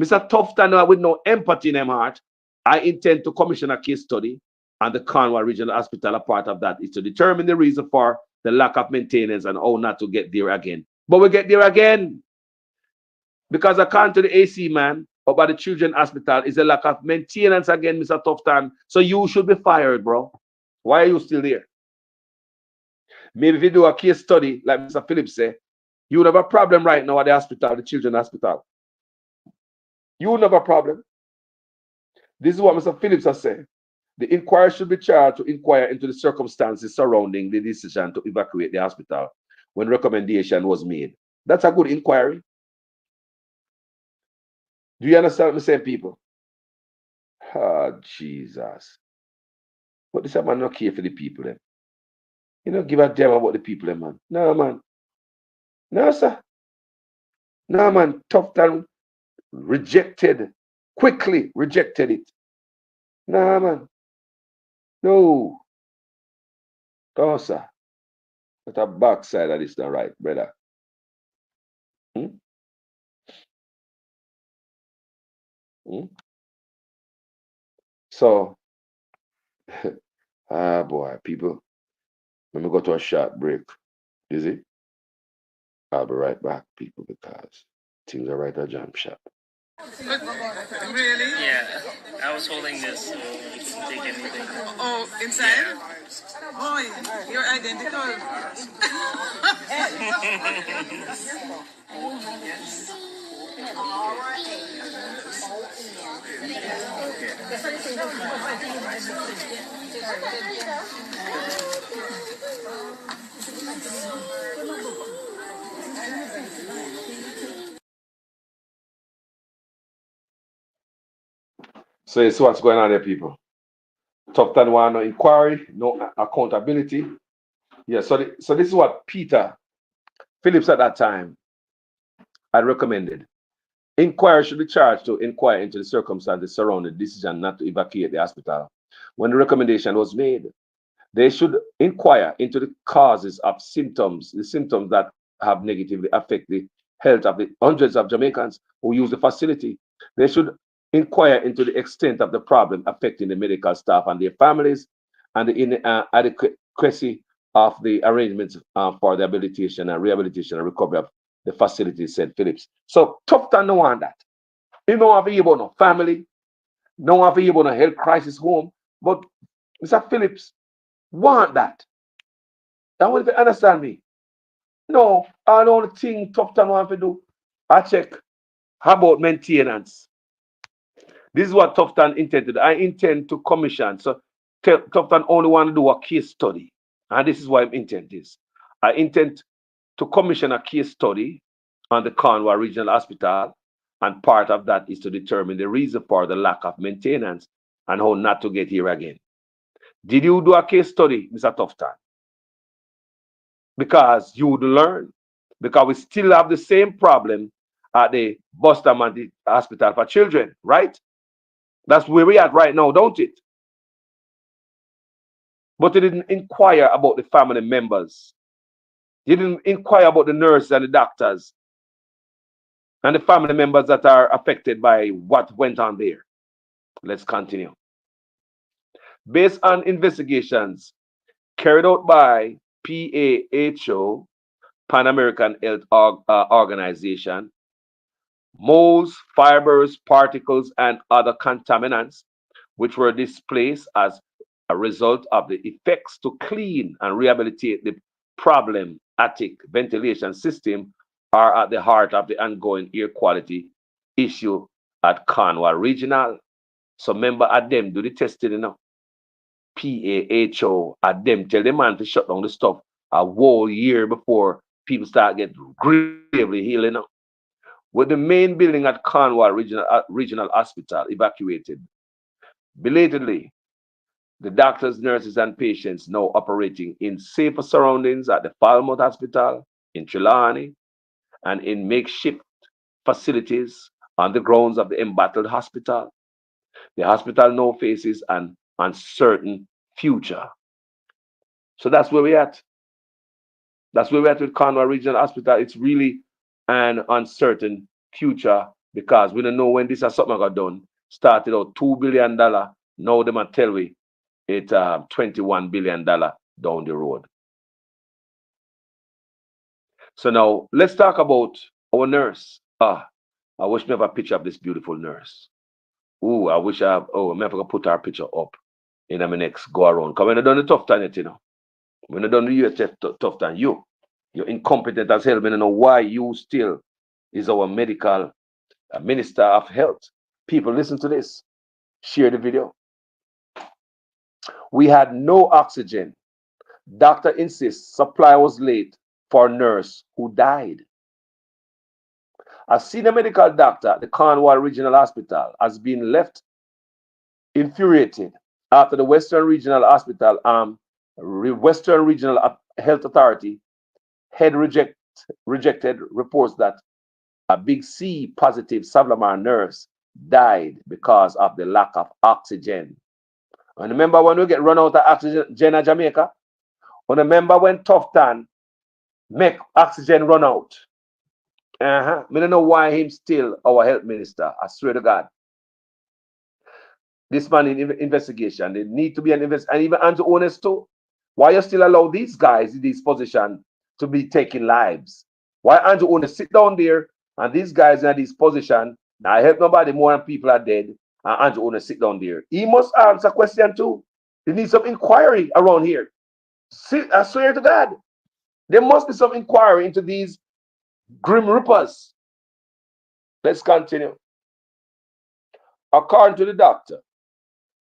Mr. Tufton, with no empathy in his heart, I intend to commission a case study on the Conway Regional Hospital. A part of that is to determine the reason for the lack of maintenance and how not to get there again. But we get there again. Because according to the AC man about the Children's Hospital is a lack of maintenance again, Mr. Tufton. So you should be fired, bro. Why are you still there? Maybe if you do a case study, like Mr. Phillips said, you would have a problem right now at the hospital, the Children's Hospital. You would have a problem. This is what Mr. Phillips has said. The inquiry should be charged to inquire into the circumstances surrounding the decision to evacuate the hospital when recommendation was made. That's a good inquiry. Do you understand what I'm saying, people? Ah, Jesus. But this man not care for the people, then. You don't give a damn about the people, then, man. No, man. No, sir. No, man. Tufton quickly rejected it. No, man. No. No, sir. But the backside of this not right, brother. So, boy, people, let me go to a short break. Is it? I'll be right back, people, because things are right at jam shop. Really? Yeah, I was holding this, so it didn't take anything. Oh, inside? Boy, you're identical. So it's what's going on there, people. Tufton want no inquiry, no accountability. Yeah, so this is what Peter Phillips at that time had recommended. Inquiry should be charged to inquire into the circumstances surrounding the decision not to evacuate the hospital. When the recommendation was made, they should inquire into the causes of symptoms, the symptoms that have negatively affected the health of the hundreds of Jamaicans who use the facility. They should inquire into the extent of the problem affecting the medical staff and their families and the inadequacy of the arrangements for the habilitation and rehabilitation and recovery of the facility, said Phillips. So Tufton no want that. He don't have even no family, don't have even no health crisis home, but Mr. Phillips want that. I want you to understand me. No, I don't think Tufton want to do. I check. How about maintenance? This is what Tufton intended. I intend to commission. So Tufton only want to do a case study. And this is what my intent is. I intend to commission a case study on the Cornwall Regional Hospital. And part of that is to determine the reason for the lack of maintenance and how not to get here again. Did you do a case study, Mr. Tufton? Because you would learn. Because we still have the same problem at the Bustamante Hospital for Children, right? That's where we're at right now, don't it? But they didn't inquire about the family members. They didn't inquire about the nurses and the doctors and the family members that are affected by what went on there. Let's continue. Based on investigations carried out by PAHO, Pan American Health Organization, moles, fibers, particles, and other contaminants which were displaced as a result of the effects to clean and rehabilitate the problematic ventilation system are at the heart of the ongoing air quality issue at Cornwall Regional. So remember, at them do the testing, you know. PAHO, at them tell the man to shut down the stuff a whole year before people start getting gravely ill, you know. With the main building at Cornwall Regional Hospital evacuated, belatedly, the doctors, nurses, and patients now operating in safer surroundings at the Falmouth Hospital, in Trelawney, and in makeshift facilities on the grounds of the embattled hospital. The hospital now faces an uncertain future. So that's where we're at. That's where we're at with Cornwall Regional Hospital. It's really an uncertain future because we don't know when this is something got done. Started out $2 billion. Now they might tell we it's $21 billion down the road. So now let's talk about our nurse. I wish we have a picture of this beautiful nurse. I wish I have, I'm never gonna put our picture up in my next go around. Because when I done the tough time, you know. When I done the UHF tough time, you're incompetent as hell. I don't know why you still is our medical minister of health. People, listen to this. Share the video. We had no oxygen. Doctor insists supply was late for nurse who died. A senior medical doctor at the Cornwall Regional Hospital has been left infuriated after the Western Regional Hospital, Western Regional Health Authority had rejected reports that a big C positive Savlamar nurse died because of the lack of oxygen. And remember when we get run out of oxygen in Jamaica? And remember when Tufton make oxygen run out? I don't know why him still our health minister. I swear to God. This man in investigation. They need to be an investigation. And even Andrew Honest too. Why you still allow these guys in this position to be taking lives? Why Andrew Honest sit down there and these guys in this position? Now I help nobody more than people are dead. And Andrew Honest sit down there. He must answer question too. There needs some inquiry around here. I swear to God. There must be some inquiry into these Grim Reapers. Let's continue. According to the doctor,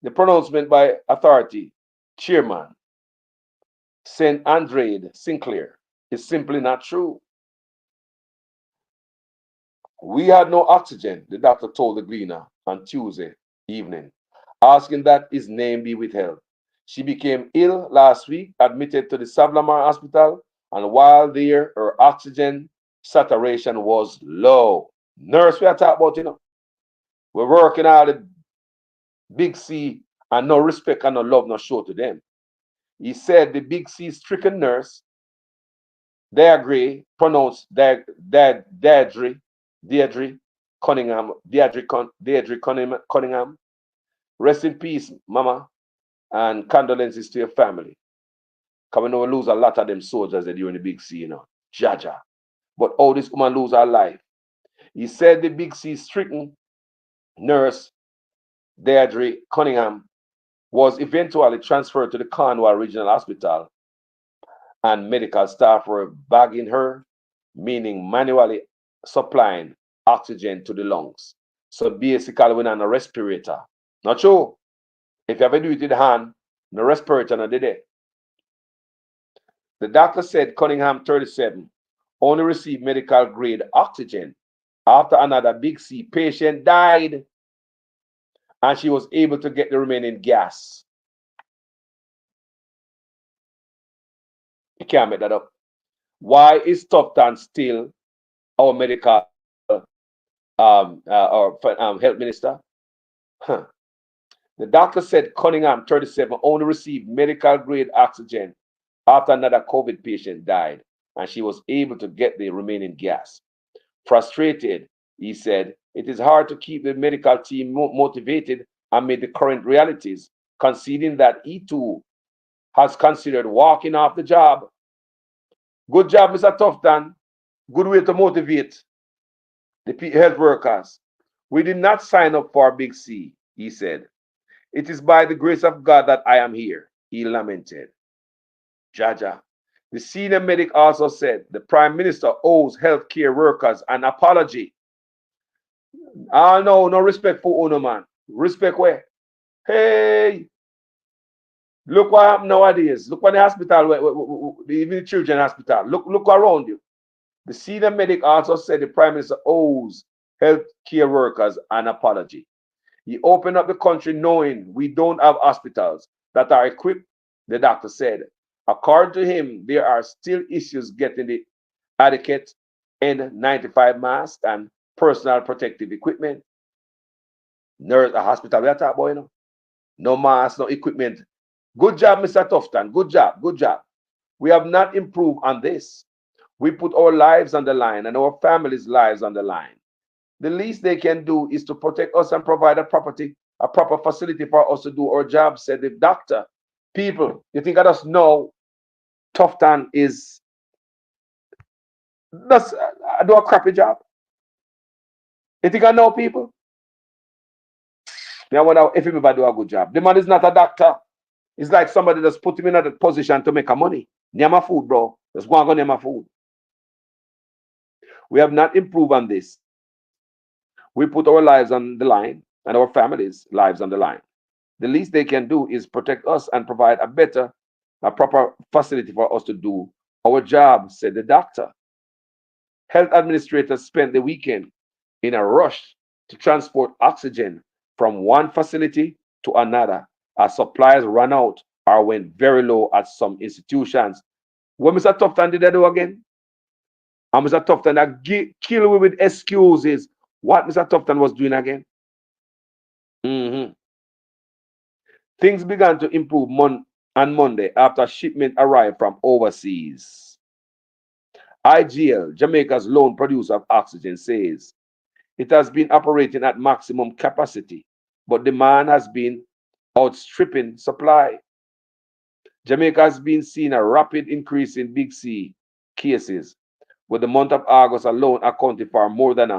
the pronouncement by authority chairman St. Andrade Sinclair is simply not true. We had no oxygen, the doctor told the Gleaner on Tuesday evening, asking that his name be withheld. She became ill last week, admitted to the Savlamar Hospital, and while there, her oxygen saturation was low. Nurse, we are talking about, you know. We're working all the big C and no respect and no love, no show to them. He said the big C stricken nurse, Deirdre, pronounced Deirdre, Cunningham, Deirdre Cunningham. Rest in peace, Mama, and condolences to your family. Because we know we lose a lot of them soldiers during the Big C, Jaja. But how this woman lose her life? He said the Big C stricken nurse, Deirdre Cunningham, was eventually transferred to the Cornwall Regional Hospital, and medical staff were bagging her, meaning manually supplying oxygen to the lungs. So basically, when on a respirator. Not true. If you ever do it with the hand, no respirator, no did it. The doctor said Cunningham, 37, only received medical grade oxygen after another Big C patient died, and she was able to get the remaining gas. You can't make that up. Why is Tufton still our medical health minister? Huh. The doctor said Cunningham, 37, only received medical grade oxygen after another COVID patient died, and she was able to get the remaining gas. Frustrated, he said, it is hard to keep the medical team motivated amid the current realities, conceding that he too has considered walking off the job. Good job, Mr. Tufton. Good way to motivate the health workers. We did not sign up for Big C, he said. It is by the grace of God that I am here, he lamented. Jaja. The senior medic also said the Prime Minister owes healthcare workers an apology. No respect for Uno, man. Respect where? Hey, look what happened nowadays. Look what the hospital, even the children's hospital. Look around you. The senior medic also said the Prime Minister owes healthcare workers an apology. He opened up the country knowing we don't have hospitals that are equipped, the doctor said. According to him, there are still issues getting the adequate N95 masks and personal protective equipment. Nurse, a hospital, we are talking about, no masks, no equipment. Good job, Mr. Tufton. Good job, good job. We have not improved on this. We put our lives on the line and our families' lives on the line. The least they can do is to protect us and provide a proper facility for us to do our job, said the doctor. People, you think I just know Tufton I do a crappy job? You think I know people? I wonder if everybody do a good job. The man is not a doctor. It's like somebody that's put him in a position to make a money. Near my food, bro. Just go and go near my food. We have not improved on this. We put our lives on the line and our families' lives on the line. The least they can do is protect us and provide a proper facility for us to do our job, said the doctor. Health administrators spent the weekend in a rush to transport oxygen from one facility to another as supplies ran out or went very low at some institutions. What Mr. Tufton did they do again? And Mr. Tufton kill me with excuses. What Mr. Tufton was doing again? Things began to improve on Monday after shipment arrived from overseas. IGL, Jamaica's lone producer of oxygen, says it has been operating at maximum capacity, but demand has been outstripping supply. Jamaica has been seeing a rapid increase in Big C cases, with the month of August alone accounting for more than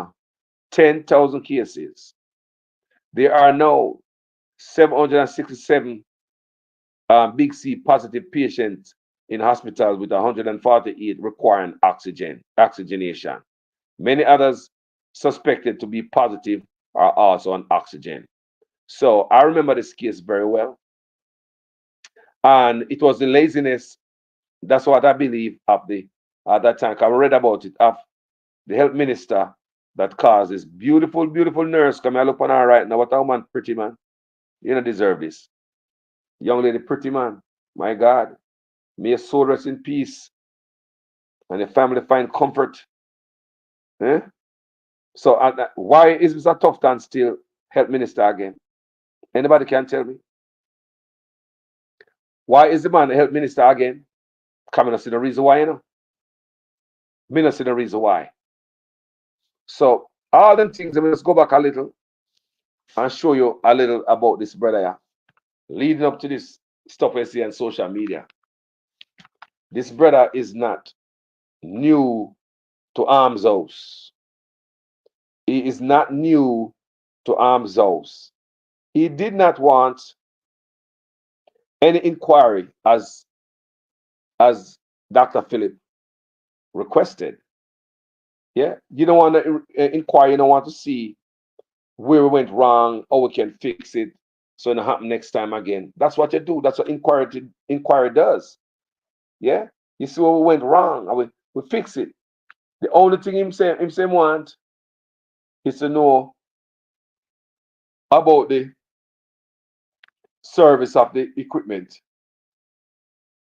10,000 cases. There are now 767 Big C positive patients in hospitals, with 148 requiring oxygenation. Many others suspected to be positive are also on oxygen. So I remember this case very well. And it was the laziness, that's what I believe, at that time. I read about it, of the health minister that caused this beautiful, beautiful nurse. Come here, look on her right now. What a woman, pretty man. You don't deserve this. Young lady, pretty man. My God. May your soul rest in peace. And your family find comfort. So why is Mr. Tufton still health minister again? Anybody can tell me? Why is the man the health minister again? Coming to see the reason why, Me not see the reason why. So All them things, let me just go back a little and show you a little about this brother here. Leading up to this stuff I see on social media. This brother is not new to Arms House. He is not new to Arms House. He did not want any inquiry as Dr. Philip requested. Yeah, you don't want to inquire, you don't want to see where we went wrong, how we can fix it so it don't happen next time again. That's what you do. That's what inquiry does. Yeah, you see what we went wrong, and we fix it. The only thing him say want is to know about the service of the equipment.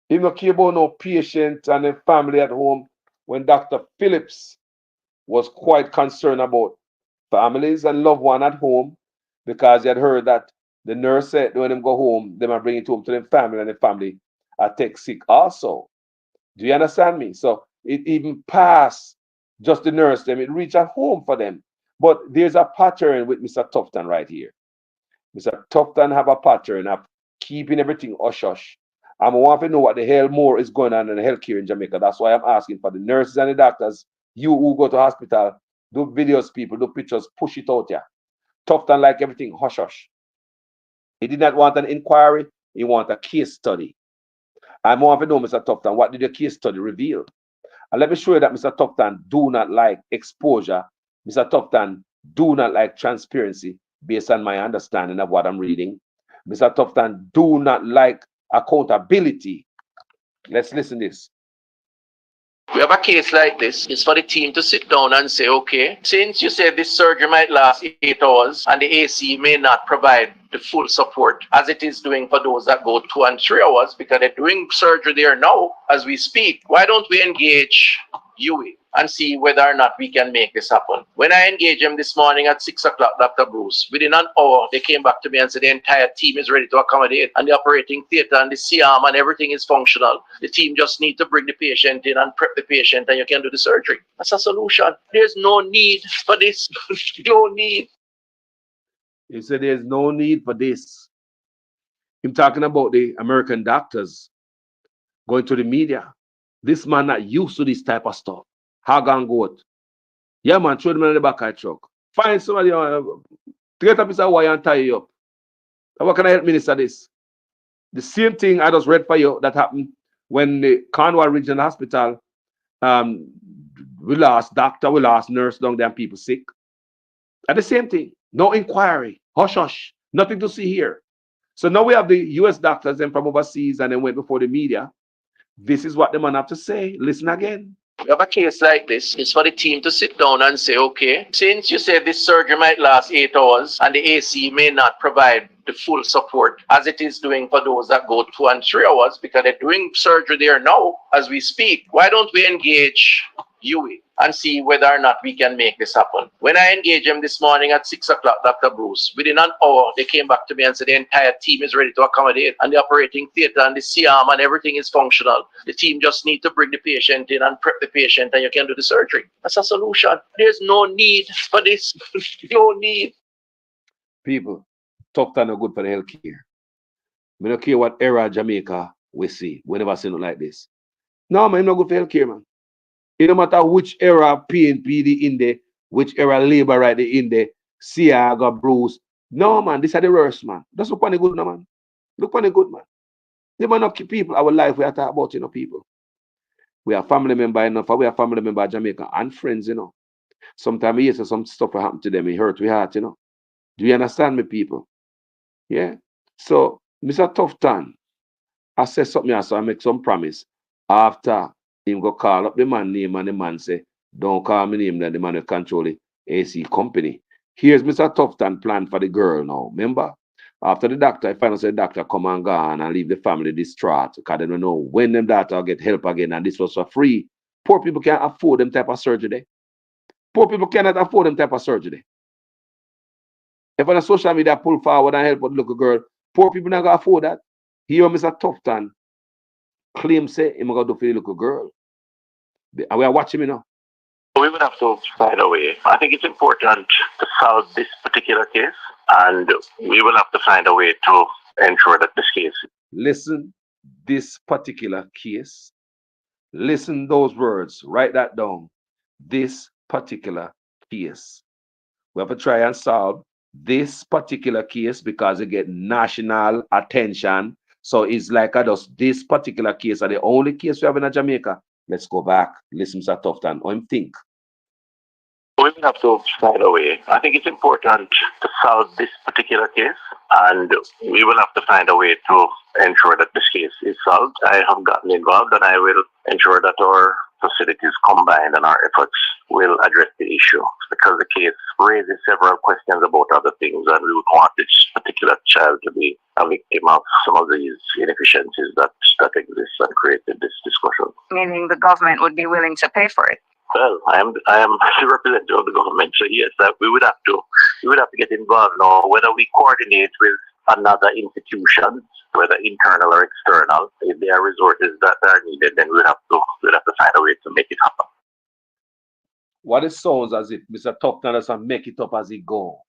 He don't care about no patient and the family at home when Dr. Phillips was quite concerned about families and loved one at home because he had heard that the nurse said when them go home, they might bring it home to them family and the family are take sick also. Do you understand me? So it even passed just the nurse them, it reached at home for them. But there's a pattern with Mr. Tufton right here. Mr. Tufton have a pattern of keeping everything hush-hush. I want to know what the hell more is going on in the healthcare in Jamaica. That's why I'm asking for the nurses and the doctors, you who go to hospital, do videos, people, do pictures, push it out here. Tufton like everything hush-hush. He did not want an inquiry, he want a case study. I want to know, Mr. Tufton, what did the case study reveal? And let me show you that Mr. Tufton do not like exposure. Mr. Tufton do not like transparency based on my understanding of what I'm reading. Mr. Tufton do not like accountability. Let's listen to this. We have a case like this. It's for the team to sit down and say, okay, since you said this surgery might last 8 hours and the AC may not provide the full support as it is doing for those that go 2 and 3 hours because they're doing surgery there now as we speak, why don't we engage UWI and see whether or not we can make this happen? When I engaged them this morning at 6 o'clock, Dr. Bruce, within an hour, they came back to me and said the entire team is ready to accommodate and the operating theater and the C-arm and everything is functional. The team just need to bring the patient in and prep the patient and you can do the surgery. That's a solution. There's no need for this. No need. He said there's no need for this. Him talking about the American doctors going to the media. This man not used to this type of stuff. Hog and goat. Yeah, man, throw them in the back of the truck. Find somebody, get a piece of wire and tie you up. And what can I help minister this? The same thing I just read for you that happened when the Cornwall Regional Hospital, we lost doctor, we lost nurse down there and people sick. And the same thing. No inquiry. Hush, hush. Nothing to see here. So now we have the US doctors and from overseas and then went before the media. This is what the man have to say. Listen again. We have a case like this. It's for the team to sit down and say, okay, since you said this surgery might last 8 hours and the AC may not provide the full support as it is doing for those that go 2 and 3 hours because they're doing surgery there now as we speak, why don't we engage UWI and see whether or not we can make this happen? When I engaged them this morning at 6 o'clock, Dr. Bruce, within an hour, they came back to me and said the entire team is ready to accommodate and the operating theater and the C-arm and everything is functional. The team just need to bring the patient in and prep the patient and you can do the surgery. That's a solution. There's no need for this. No need. People, Tufton no good for the healthcare. We don't care what era Jamaica we see. We never see nothing like this. No, man, no good for healthcare, man. It no matter which era PNP the in there, which era Labour right the in there, Siaga, Bruce. No, man, this are the worst, man. Just look on the good, no, man. Look on the good, man. They might not keep people, our life, we are talking about, you know, people. We are family member enough, we are family member of Jamaica and friends, you know. Sometimes we hear some stuff will happen to them, it hurt we heart, you know. Do you understand me, people? Yeah. So, Mr. Tufton, I said something else, so I make some promise. After him go call up the man name and the man say, don't call me name, that the man will control the AC company. Here's Mr. Tufton plan for the girl now. Remember? After the doctor, I find out the doctor come and gone and leave the family distraught because they don't know when them doctor get help again and this was for free. Poor people can't afford them type of surgery. Poor people cannot afford them type of surgery. If on the social media pull forward and help with the little girl, poor people not gonna afford that. Here Mr. Tufton claim say him gonna do for the little girl. And we are watching me now. We would have to find a way. I think it's important to solve this particular case, and we will have to find a way to ensure that this case. Listen, this particular case. Listen those words. Write that down. This particular case. We have to try and solve this particular case because it get national attention. So it's like this particular case are the only case we have in Jamaica. Let's go back. Listen, Mr. Tufton. What do you think? We will have to find a way. I think it's important to solve this particular case, and we will have to find a way to ensure that this case is solved. I have gotten involved, and I will ensure that our facilities combined and our efforts will address the issue, because the case raises several questions about other things, and we would want this particular child to be a victim of some of these inefficiencies that exist and created this discussion. Meaning the government would be willing to pay for it? Well, I am the representative of the government, so yes, we would have to get involved now, whether we coordinate with another institution, whether internal or external. If there are resources that are needed, then we'll have to find a way to make it happen. What it sounds as if Mr. Tufton doesn't make it up as he go.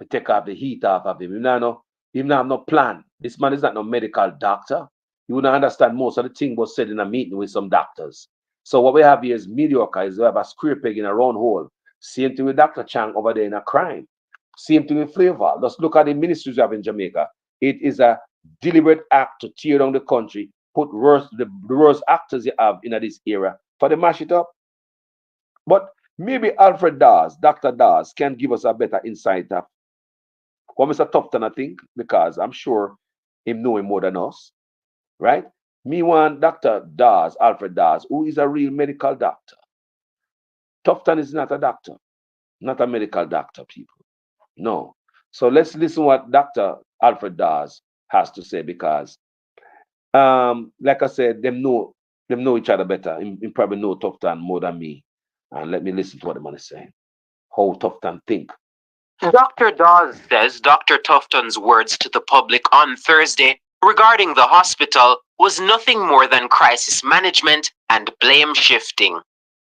To take off the heat off of him. He don't have no plan. This man is not no medical doctor. He wouldn't understand most of the things was said in a meeting with some doctors. So what we have here is mediocre. Is we have a square peg in a round hole. Same thing with Dr. Chang over there in a crime. Same thing with Flavor. Let's look at the ministries we have in Jamaica. It is a deliberate act to tear down the country, put the worst actors you have in this era for them mash it up. But maybe Alfred Dawes, Dr. Dawes, can give us a better insight of what Mr. Tufton I think, because I'm sure him know him more than us, right? Me want Dr. Dawes, Alfred Dawes, who is a real medical doctor. Tufton is not a doctor, not a medical doctor, people. No. So let's listen what Dr. Alfred Dawes has to say, because like I said, them know each other better. He probably know Tufton more than me. And let me listen to what the man is saying. How Tufton think. Dr. Dawes says Dr. Tufton's words to the public on Thursday regarding the hospital was nothing more than crisis management and blame shifting.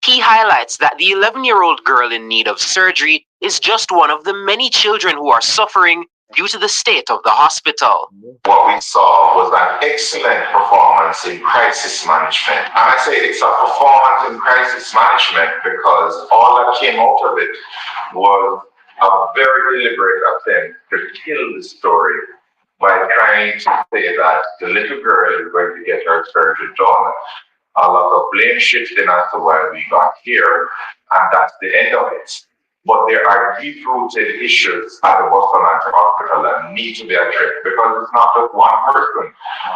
He highlights that the 11-year-old girl in need of surgery is just one of the many children who are suffering due to the state of the hospital. What we saw was an excellent performance in crisis management. And I say it's a performance in crisis management because all that came out of it was a very deliberate attempt to kill the story by trying to say that the little girl is going to get her surgery done. A lot of blame shifting as to why we got here, and that's the end of it. But there are deep-rooted issues at the Bustamante Hospital that need to be addressed, because it's not just one person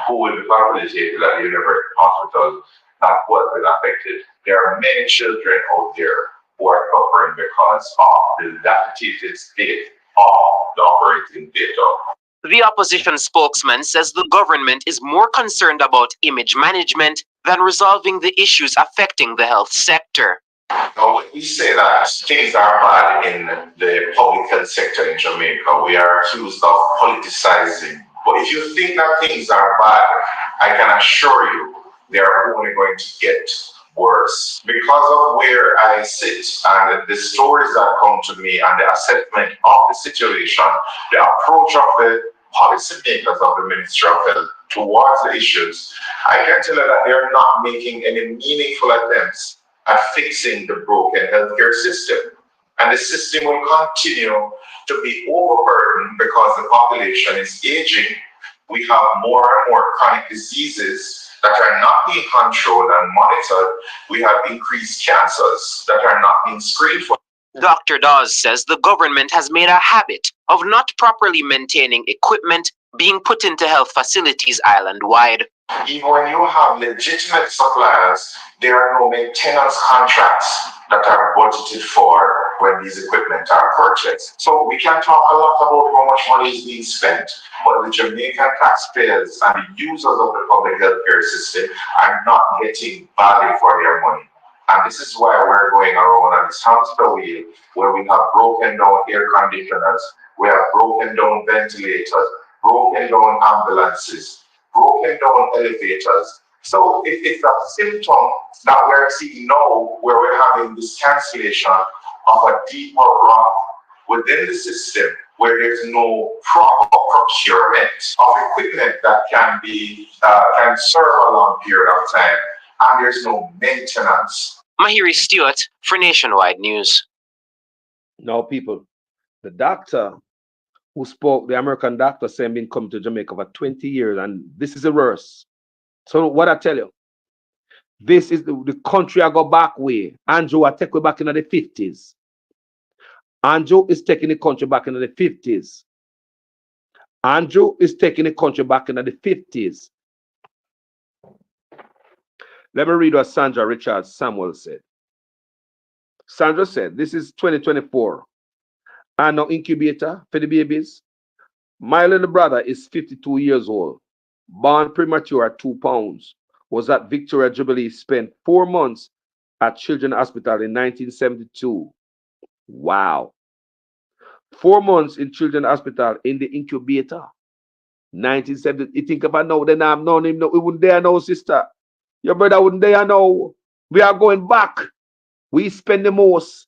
who will be rehabilitated at the University Hospital that was affected. There are many children out there who are suffering because of the dilapidated state of the operating data. The opposition spokesman says the government is more concerned about image management than resolving the issues affecting the health sector. Now, when we say that things are bad in the public health sector in Jamaica, we are accused of politicizing. But if you think that things are bad, I can assure you they are only going to get worse. Because of where I sit and the stories that come to me and the assessment of the situation, the approach of the policymakers of the Ministry of Health towards the issues, I can tell you that they are not making any meaningful attempts at fixing the broken healthcare system. And the system will continue to be overburdened because the population is aging. We have more and more chronic diseases that are not being controlled and monitored. We have increased cancers that are not being screened for. Dr. Dawes says the government has made a habit of not properly maintaining equipment being put into health facilities island-wide. Even when you have legitimate suppliers, there are no maintenance contracts that are budgeted for when these equipment are purchased. So we can talk a lot about how much money is being spent, but the Jamaican taxpayers and the users of the public healthcare system are not getting value for their money. And this is why we're going around on this hamster wheel, where we have broken down air conditioners, we have broken down ventilators, broken down ambulances, broken down elevators, So it's a symptom that we're seeing now where we're having this cancellation of a deeper rot within the system where there's no proper procurement of equipment that can serve a long period of time, and there's no maintenance. Mahiri Stewart for Nationwide News. Now, people, the doctor who spoke, the American doctor, saying been coming to Jamaica for 20 years, and this is the worst. So what I tell you, this is the country I go back way. Andrew, I take we back in the 50s. Andrew is taking the country back in the 50s. Andrew is taking the country back in the 50s. Let me read what Sandra Richards Samuel said. Sandra said, this is 2024. And no incubator for the babies. My little brother is 52 years old. Born premature at 2 pounds. Was at Victoria Jubilee. Spent 4 months at Children's Hospital in 1972. Wow. 4 months in Children's Hospital in the incubator. 1970. You think if I know, then I've known him. No, we wouldn't dare know, sister. Your brother wouldn't dare know. We are going back. We spend the most.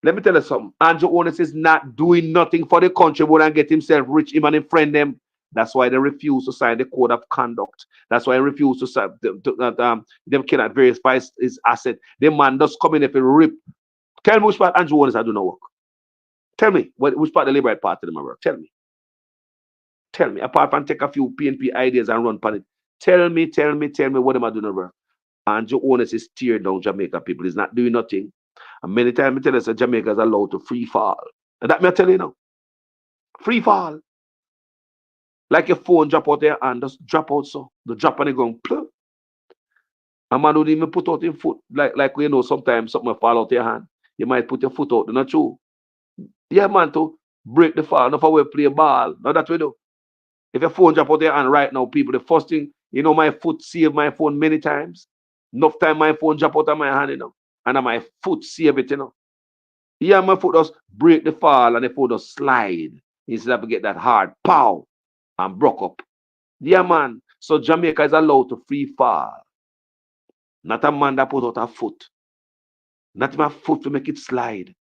Let me tell you something. Andrew Holness is not doing nothing for the country but and get himself rich, him and his friend them. That's why they refuse to sign the code of conduct. That's why they refuse to sign. Them cannot verify his asset. The man just come in if he rip. Tell me which part Andrew Holness I do not work. Tell me which part the Labour Party of them work. Tell me. Tell me. Apart from take a few PNP ideas and run on it. Tell me what am I doing over? Andrew Holness is tearing down Jamaica people. He's not doing nothing. And many times I tell us that Jamaica is allowed to free fall. And that me I tell you now. Free fall. Like your phone drop out there and just drop out so. The drop and it going plug. A man would even put out your foot. Like you know, sometimes something fall out your hand. You might put your foot out. Not true. Yeah, man, to break the fall. Not for we play ball. Not that we do. If your phone drop out there and right now, people, the first thing, you know, my foot saved my phone many times. Enough time my phone drop out of my hand, you know. And my foot save it, you know. Yeah, my foot just break the fall and the foot just slide. Instead of get that hard pow and broke up. Yeah, man. So Jamaica is allowed to free fall. Not a man that put out a foot. Not my foot to make it slide.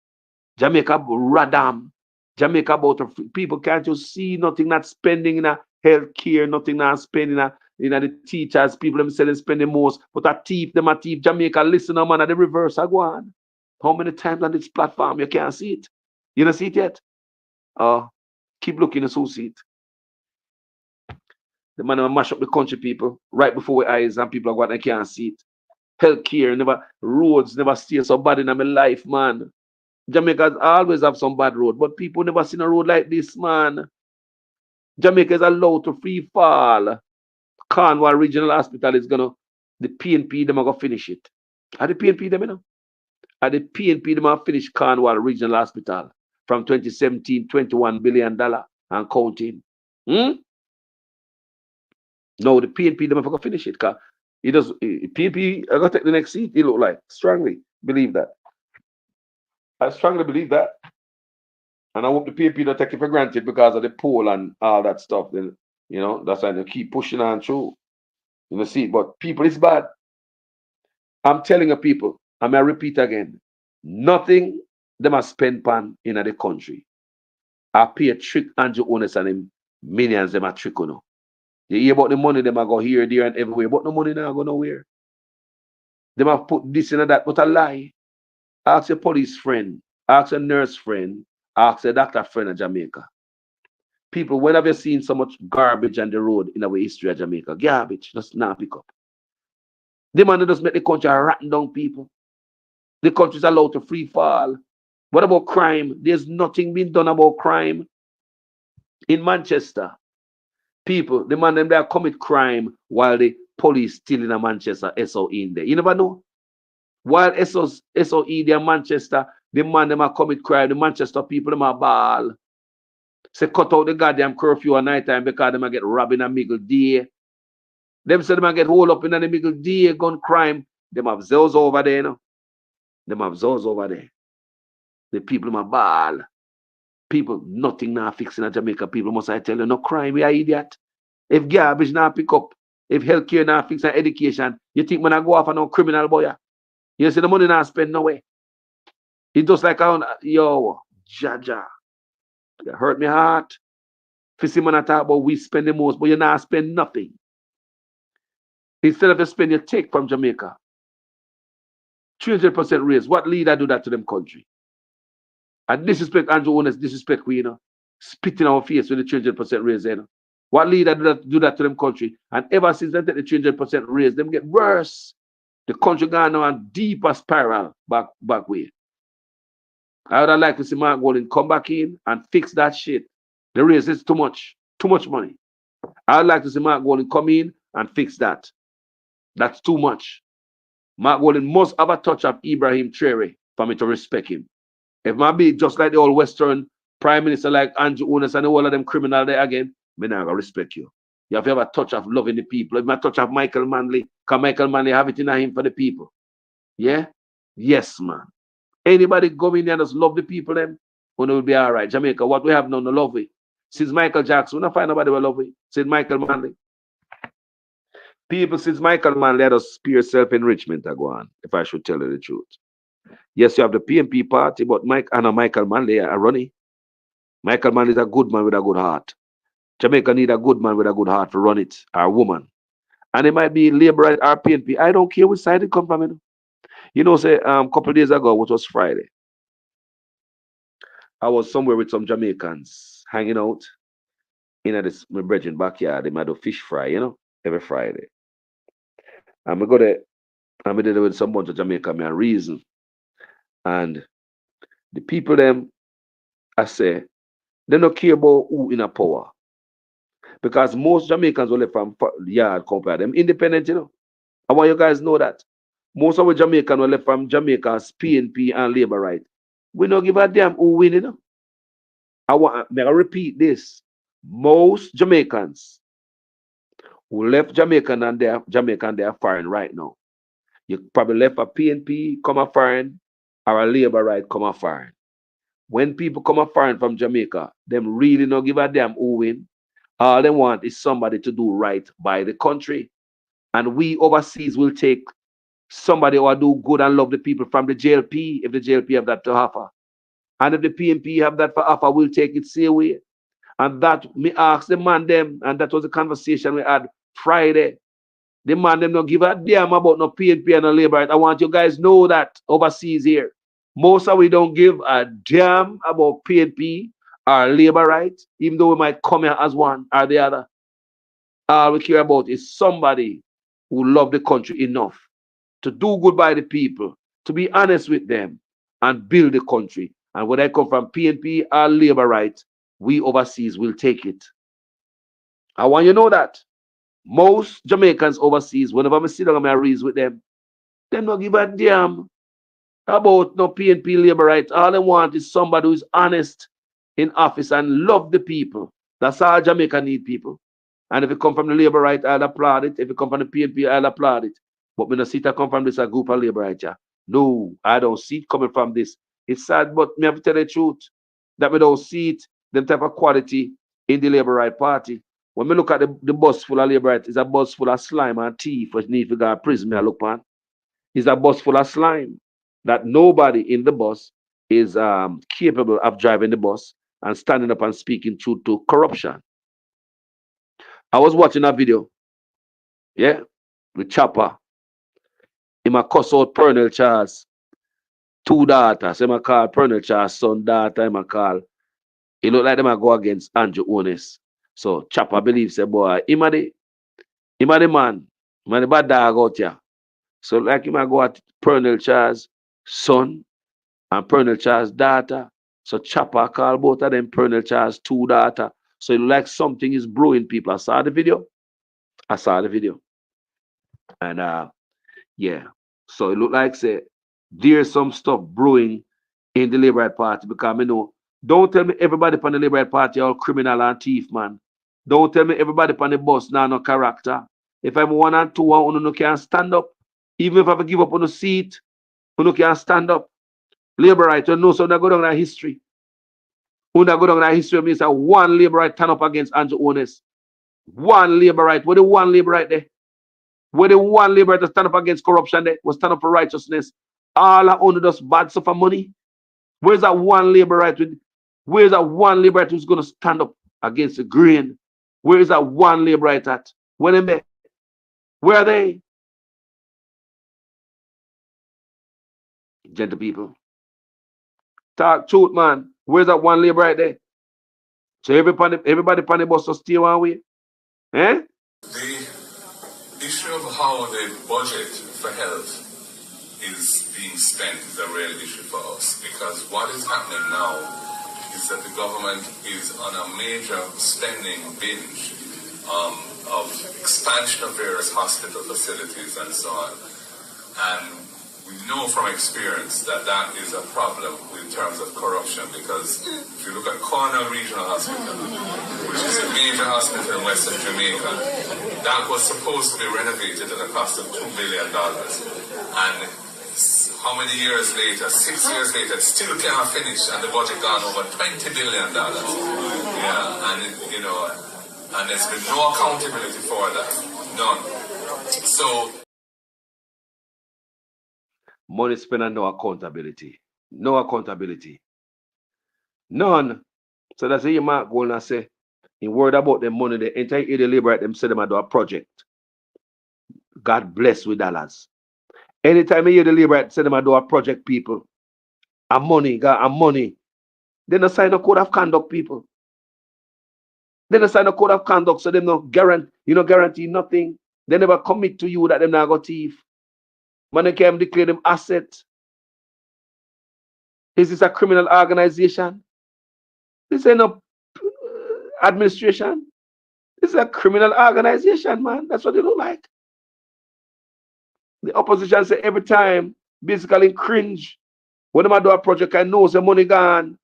Jamaica radam. Jamaica about people can't just see nothing not spending in a health care, nothing not spending in the teachers, people themselves spending most. But a thief, them a thief. Jamaica, listen, man, at the reverse, I go on. How many times on this platform you can't see it? You don't see it yet? Keep looking to see it. The man will mash up the country, people, right before our eyes, and people are going, I can't see it. Healthcare, never, roads never stay so bad in my life, man. Jamaica always have some bad road, but people never seen a road like this, man. Jamaica is allowed to free fall. Cornwall Regional Hospital is gonna, the PNP, them are gonna finish it. Are the PNP them, you know? Are the PNP them are finish Cornwall Regional Hospital from 2017, $21 billion and counting. No, the PNP them are gonna finish it, because it does PNP are gonna take the next seat, it look like. Strongly believe that. I strongly believe that. And I hope the PNP don't take it for granted because of the poll and all that stuff. Then, you know, that's why they keep pushing on through. You know, see, but people, it's bad. I'm telling you people, I may repeat again, nothing them a spend pan in the country. I pay a trick Andrew Holness and them millions them a trick, you know. You hear about the money them a go here, there, and everywhere, but the money not go nowhere. Them have put this and that, but a lie. Ask your police friend, ask a nurse friend, ask a doctor friend in Jamaica. People, when have you seen so much garbage on the road in our history of Jamaica? Garbage, just not pick up. The man just make the country rotten down, people. The country's allowed to free fall. What about crime? There's nothing being done about crime. In Manchester, people, the man them there commit crime while the police still in a Manchester SOE in there. You never know. While SOE there in Manchester, the man them a commit crime, the Manchester people them a ball. Say cut out the goddamn curfew at night time because them a get robbed in a middle day. Them say them a get hold up in a middle day, gun crime. Them have zoos over there, you know. Them have zoos over there. The people them a ball. People, nothing now fixing at Jamaica. People must I tell you, no crime, we are idiot. If garbage now pick up, if healthcare not fix and education, you think when I go off on no criminal boy? You see the money not spend no way. It just like yo, Jaja. It hurt me heart. For man talk about we spend the most, but you not spend nothing. Instead of you spend, you take from Jamaica. 300% raise. What leader do that to them country? And disrespect Andrew Owners, disrespect we, spit in our face with the 300% raise, What leader do that to them country? And ever since they take the 300% raise, them get worse. The country gone now a deeper spiral back way. I would like to see Mark Golding come back in and fix that shit. The raise is too much money. I would like to see Mark Golding come in and fix that. That's too much. Mark Golding must have a touch of Ibrahim Traore for me to respect him. If my be just like the old Western Prime Minister like Andrew Owners and all of them criminal there again, me not gonna respect you. You have to have a touch of loving the people. If my touch of Michael Manley, can Michael Manley have it in him for the people? Yeah? Yes, man. Anybody go in there and just love the people, them, when it will be all right. Jamaica, what we have now, no love it. Since Michael Jackson, we don't find nobody will love it. Since Michael Manley. People, since Michael Manley had a spear self-enrichment to go on, if I should tell you the truth. Yes, you have the PNP party, but Michael Manley are running. Michael Manley is a good man with a good heart. Jamaica need a good man with a good heart to run it, or a woman. And it might be Labour or PNP. I don't care which side it come from. You know, say a couple of days ago, which was Friday, I was somewhere with some Jamaicans hanging out in this my brethren backyard. They might do fish fry, every Friday. And we go there, and we did it with some bunch of Jamaican men reason. And the people them, I say, they don't care about who in a power. Because most Jamaicans will live from yard compare them independent, I want you guys to know that. Most of the Jamaicans will live from Jamaica's PNP and Labour right. We don't give a damn who win, May I repeat this. Most Jamaicans who left Jamaica and they are foreign right now. You probably left a PNP, come a foreign, or a Labour right, come a foreign. When people come a foreign from Jamaica, them really don't give a damn who win. All they want is somebody to do right by the country. And we overseas will take somebody who will do good and love the people from the JLP, if the JLP have that to offer. And if the PNP have that for offer, we'll take it same way. And that, me ask the man them, and that was the conversation we had Friday. The man them don't give a damn about no PNP and no Labour. I want you guys know that overseas here. Most of we don't give a damn about PNP or Labour right, even though we might come here as one or the other. All we care about is somebody who love the country enough to do good by the people, to be honest with them, and build the country. And when I come from PNP or Labour right, we overseas will take it. I want you to know that. Most Jamaicans overseas, whenever I sit down and I reason with them, they don't give a damn about no PNP Labour right. All they want is somebody who is honest in office and love the people. That's all Jamaica need, people. And if you come from the Labour right, I'll applaud it. If you come from the PNP, I'll applaud it. But when I see it come from this a group of Labour right, no, I don't see it coming from this. It's sad, but me have to tell the truth that we don't see it, them type of quality in the Labour right party. When we look at the bus full of Labour right, it's a bus full of slime and teeth which need to go to prison, I look on. It's a bus full of slime that nobody in the bus is capable of driving the bus and standing up and speaking truth to corruption. I was watching a video, with Chopper. He might cuss out Pernell Charles, 2 daughters. He might call Pernell Charles' son, daughter, he might call. It look like they might go against Andrew Owners. So Chopper believes, say, boy, him a the man, him a the bad dog out here. So like he might go at Pernell Charles' son and Pernell Charles' daughter. So Chopper call both of them Pernell Charles' 2 daughters. So it look like something is brewing, people. I saw the video. And so it look like, say, there's some stuff brewing in the Labour Party, because I know, don't tell me everybody from the Labour Party are all criminal and thief, man. Don't tell me everybody from the bus now no character. If I'm 1 and 2 and you can't stand up, even if I give up on the seat, you can't stand up. Labour right, you know, so they go down that history. When they go down that history, means that one Labour right turn up against Andrew Owners. One Labour right. What the one Labour right there? Where the one liberator stand up against corruption, they will stand up for righteousness. All are only just bad stuff for money. Where's that one liberator? Where's that one liberator who's going to stand up against the grain? Where is that one liberator at? Where are they? Where are they? Gentle people. Talk truth, man. Where's that one liberator there? So everybody on the bus to stay one way. Eh? The issue of how the budget for health is being spent is a real issue for us, because what is happening now is that the government is on a major spending binge of expansion of various hospital facilities and so on. And we know from experience that that is a problem in terms of corruption, because if you look at Cornell Regional Hospital, which is a major hospital in Western Jamaica, that was supposed to be renovated at a cost of $2 billion. And how many years later, 6 years later, it still can't finish, and the budget gone over $20 billion. Yeah, and and there's been no accountability for that. None. So money spent and no accountability. No accountability. None. So that's why you might go and say, in word about the money, the entire area liberate them, say them do a project. God bless with dollars. Anytime you hear the liberate say them do a project, people, and money, God, and money, they don't sign a code of conduct, people. They don't sign a code of conduct, so they don't guarantee nothing. They never commit to you that them not go thief. Man, they can declare them asset. Is this a criminal organization? This ain't no administration. This is a criminal organization, man. That's what they look like. The opposition say every time, basically cringe. When I do a project, I know the money gone.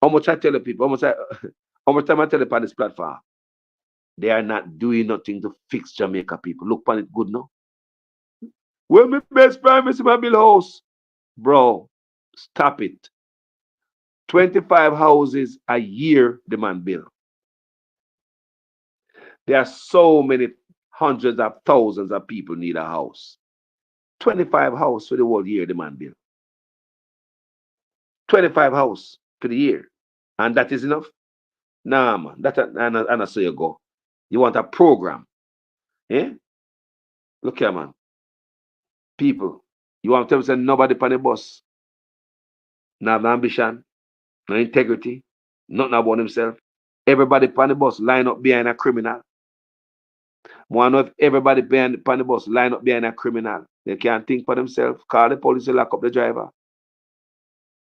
How much I tell the people? How much time I tell them on this platform? They are not doing nothing to fix Jamaica, people. Look on it good, no? Where my best prime minister my build house? Bro, stop it. 25 houses a year the man build. There are so many hundreds of thousands of people need a house. 25 houses for the whole year the man build. 25 houses for the year. And that is enough? Nah, man. And I say you go. You want a program. Eh? Look here, man. People, you want to tell me say nobody on the bus? No ambition, no integrity, nothing about himself. Everybody on the bus line up behind a criminal. One of everybody on the bus line up behind a criminal. They can't think for themselves. Call the police and lock up the driver.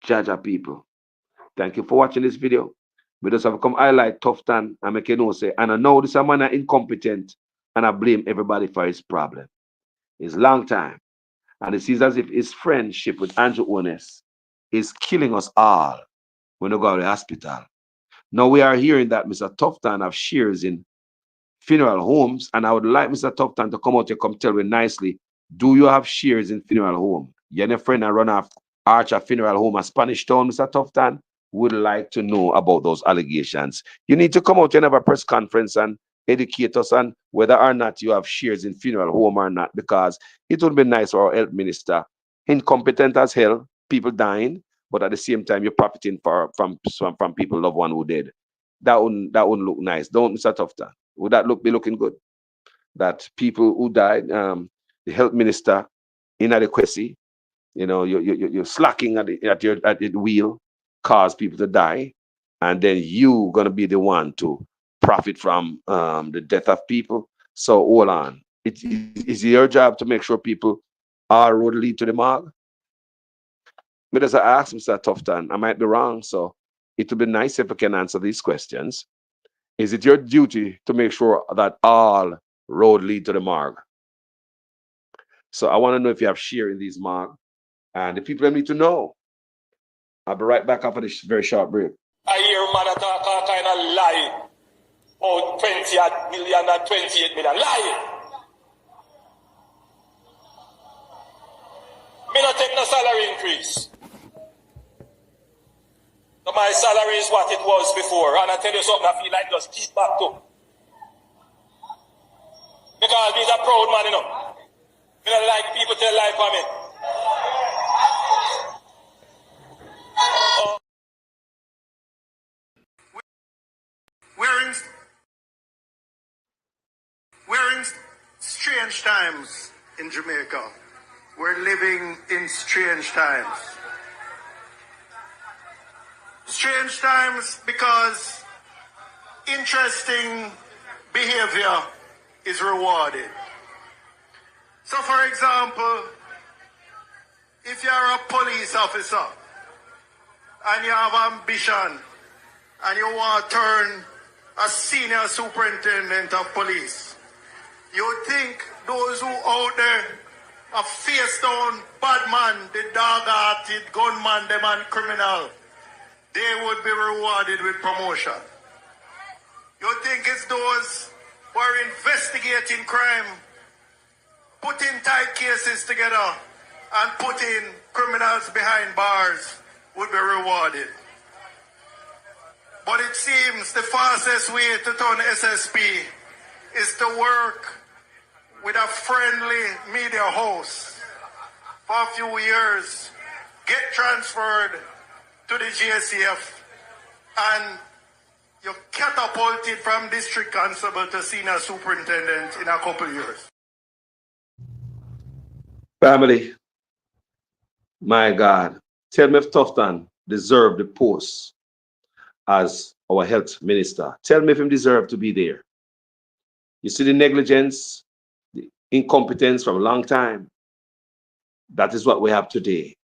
Jaja people. Thank you for watching this video. We just have come highlight Tufton and make you know say, and I know this man is incompetent and I blame everybody for his problem. It's long time. And it seems as if his friendship with Andrew Ones is killing us all when we go to the hospital. Now we are hearing that Mr. Tufton have shares in funeral homes, and I would like Mr. Tufton to come out here, come tell me nicely, do you have shares in funeral home? You're a friend and run off Archer Funeral Home at Spanish Town, Mr. Tufton? Would like to know about those allegations. You need to come out and have a press conference and educate us on whether or not you have shares in funeral home or not, because it would be nice for our health minister. Incompetent as hell, people dying, but at the same time you're profiting from people loved one who dead. That wouldn't look nice. Don't, Mr. Tufton. Would that be looking good? That people who died, the health minister inadequacy, you're slacking at the wheel, cause people to die, and then you gonna be the one to profit from the death of people. So hold on. It's your job to make sure people are road lead to the morgue. But as I asked Mr. Tufton, I might be wrong, so it would be nice if I can answer these questions. Is it your duty to make sure that all road lead to the morgue? So I want to know if you have share in these morgue, and the people need to know. I'll be right back after this very short break. I hear man talk all kind of lie. Oh, 20 million and 28 million. Lie. Me not take no salary increase. So my salary is what it was before. And I tell you something, I feel like just keep back to. Me because he's a proud man, you know. I don't like people tell life on me. We're in strange times in Jamaica. We're living in strange times. Strange times because interesting behavior is rewarded. So, for example, if you're a police officer and you have ambition and you want to turn a senior superintendent of police, you think those who out there are face down bad man, the dog-hearted gunman, the man criminal, they would be rewarded with promotion. You think it's those who are investigating crime, putting tight cases together and putting criminals behind bars would be rewarded. But it seems the fastest way to turn SSP is to work with a friendly media host for a few years, get transferred to the GSCF, and you're catapulted from district constable to senior superintendent in a couple of years. Family, my God, tell me if Tufton deserved the post as our health minister. Tell me if he deserved to be there. You see the negligence, the incompetence from a long time. That is what we have today.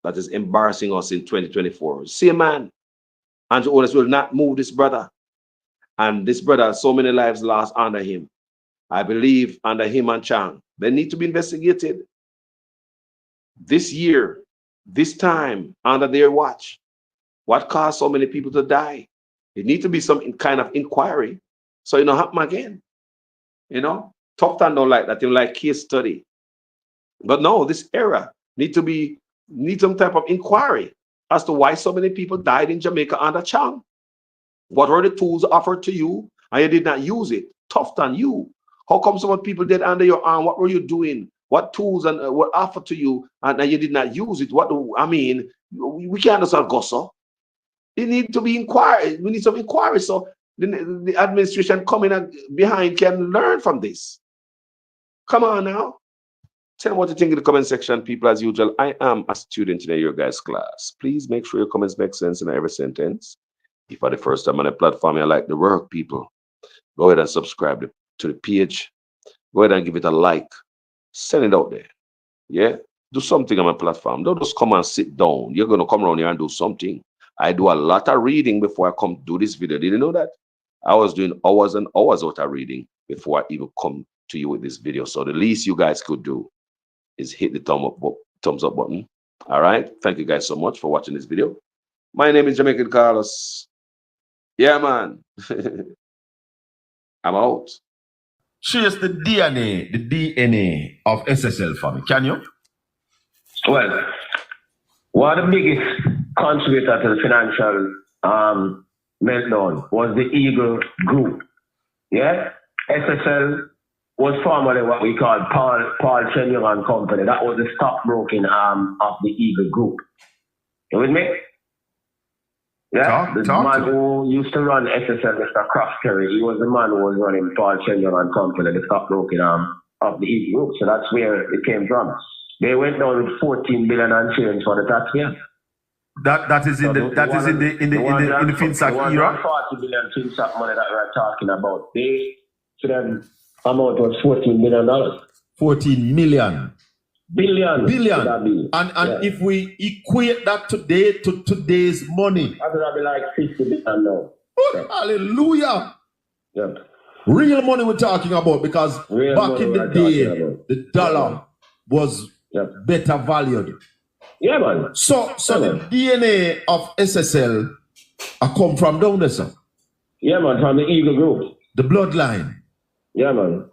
That is embarrassing us in 2024. See, man, Andrew Holness will not move this brother. And this brother has so many lives lost under him. I believe under him and Chang, they need to be investigated. This year, this time, under their watch, what caused so many people to die? It needs to be some kind of inquiry so it don't happen again. You know, Tufton don't like that. They like case study. But no, this era need some type of inquiry as to why so many people died in Jamaica under Chang. What were the tools offered to you and you did not use it? Tufton, you. How come so many people dead under your arm? What were you doing? What tools and were offered to you and you did not use it? We can't just gossip. It need to be inquired. We need some inquiry so the administration coming behind can learn from this. Come on now. Tell me what you think in the comment section, people. As usual, I am a student in your guys' class. Please make sure your comments make sense in every sentence. If for the first time on the platform, you like the work, people, go ahead and subscribe to the page. Go ahead and give it a like. Send it out there. Yeah? Do something on my platform. Don't just come and sit down. You're going to come around here and do something. I do a lot of reading before I come do this video. Did you know that? I was doing hours and hours out of reading before I even come to you with this video. So the least you guys could do is hit the thumbs up button. All right. Thank you guys so much for watching this video. My name is Jamaican Carlos. Yeah, man. I'm out. Trace the DNA of SSL for me. Can you? Well, one of the biggest contributor to the financial meltdown was the Eagle Group. Yeah? SSL was formerly what we call Paul Chenyong and Company. That was the stockbroking arm of the Eagle Group. You with me? Yeah, the man who used to run SSL, Mr. Cross Terry, he was the man who was running Paul Chenyong and Company, the stockbroking arm of the Eagle Group. So that's where it came from. They went down with 14 billion and change for the taxpayer. That is in the FinSac era. 40 billion FinSac money that we're talking about. They to them amount was $14 million. 14 million. Billion. And if we equate that today to today's money, that would be like 50 billion now. Oh, hallelujah. Yeah. Real money we're talking about because back in the day, the dollar was better valued. Yeah, man. So the DNA of SSL come from down there, sir? Yeah, man, from the Eagle Group. The bloodline. Yeah, man.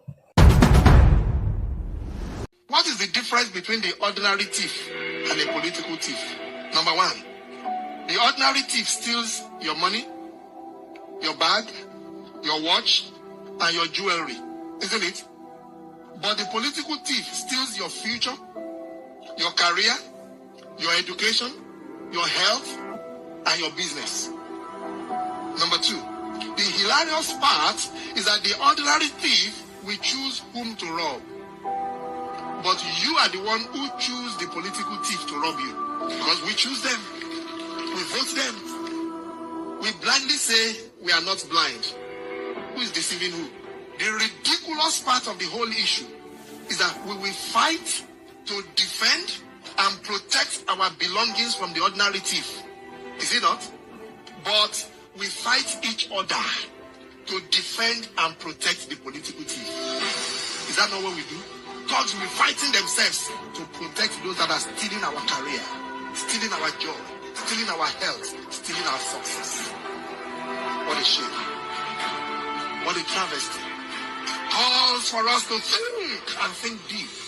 What is the difference between the ordinary thief and a political thief? Number one, the ordinary thief steals your money, your bag, your watch, and your jewelry, isn't it? But the political thief steals your future, your career, your education, your health, and your business. Number 2, the hilarious part is that the ordinary thief will choose whom to rob. But you are the one who choose the political thief to rob you. Because we choose them. We vote them. We blindly say we are not blind. Who is deceiving who? The ridiculous part of the whole issue is that we will fight to defend and protect our belongings from the ordinary thief. Is it not? But we fight each other to defend and protect the political thief. Is that not what we do? Thugs will be fighting themselves to protect those that are stealing our career, stealing our joy, stealing our health, stealing our success. What a shame. What a travesty. Calls for us to think and think deep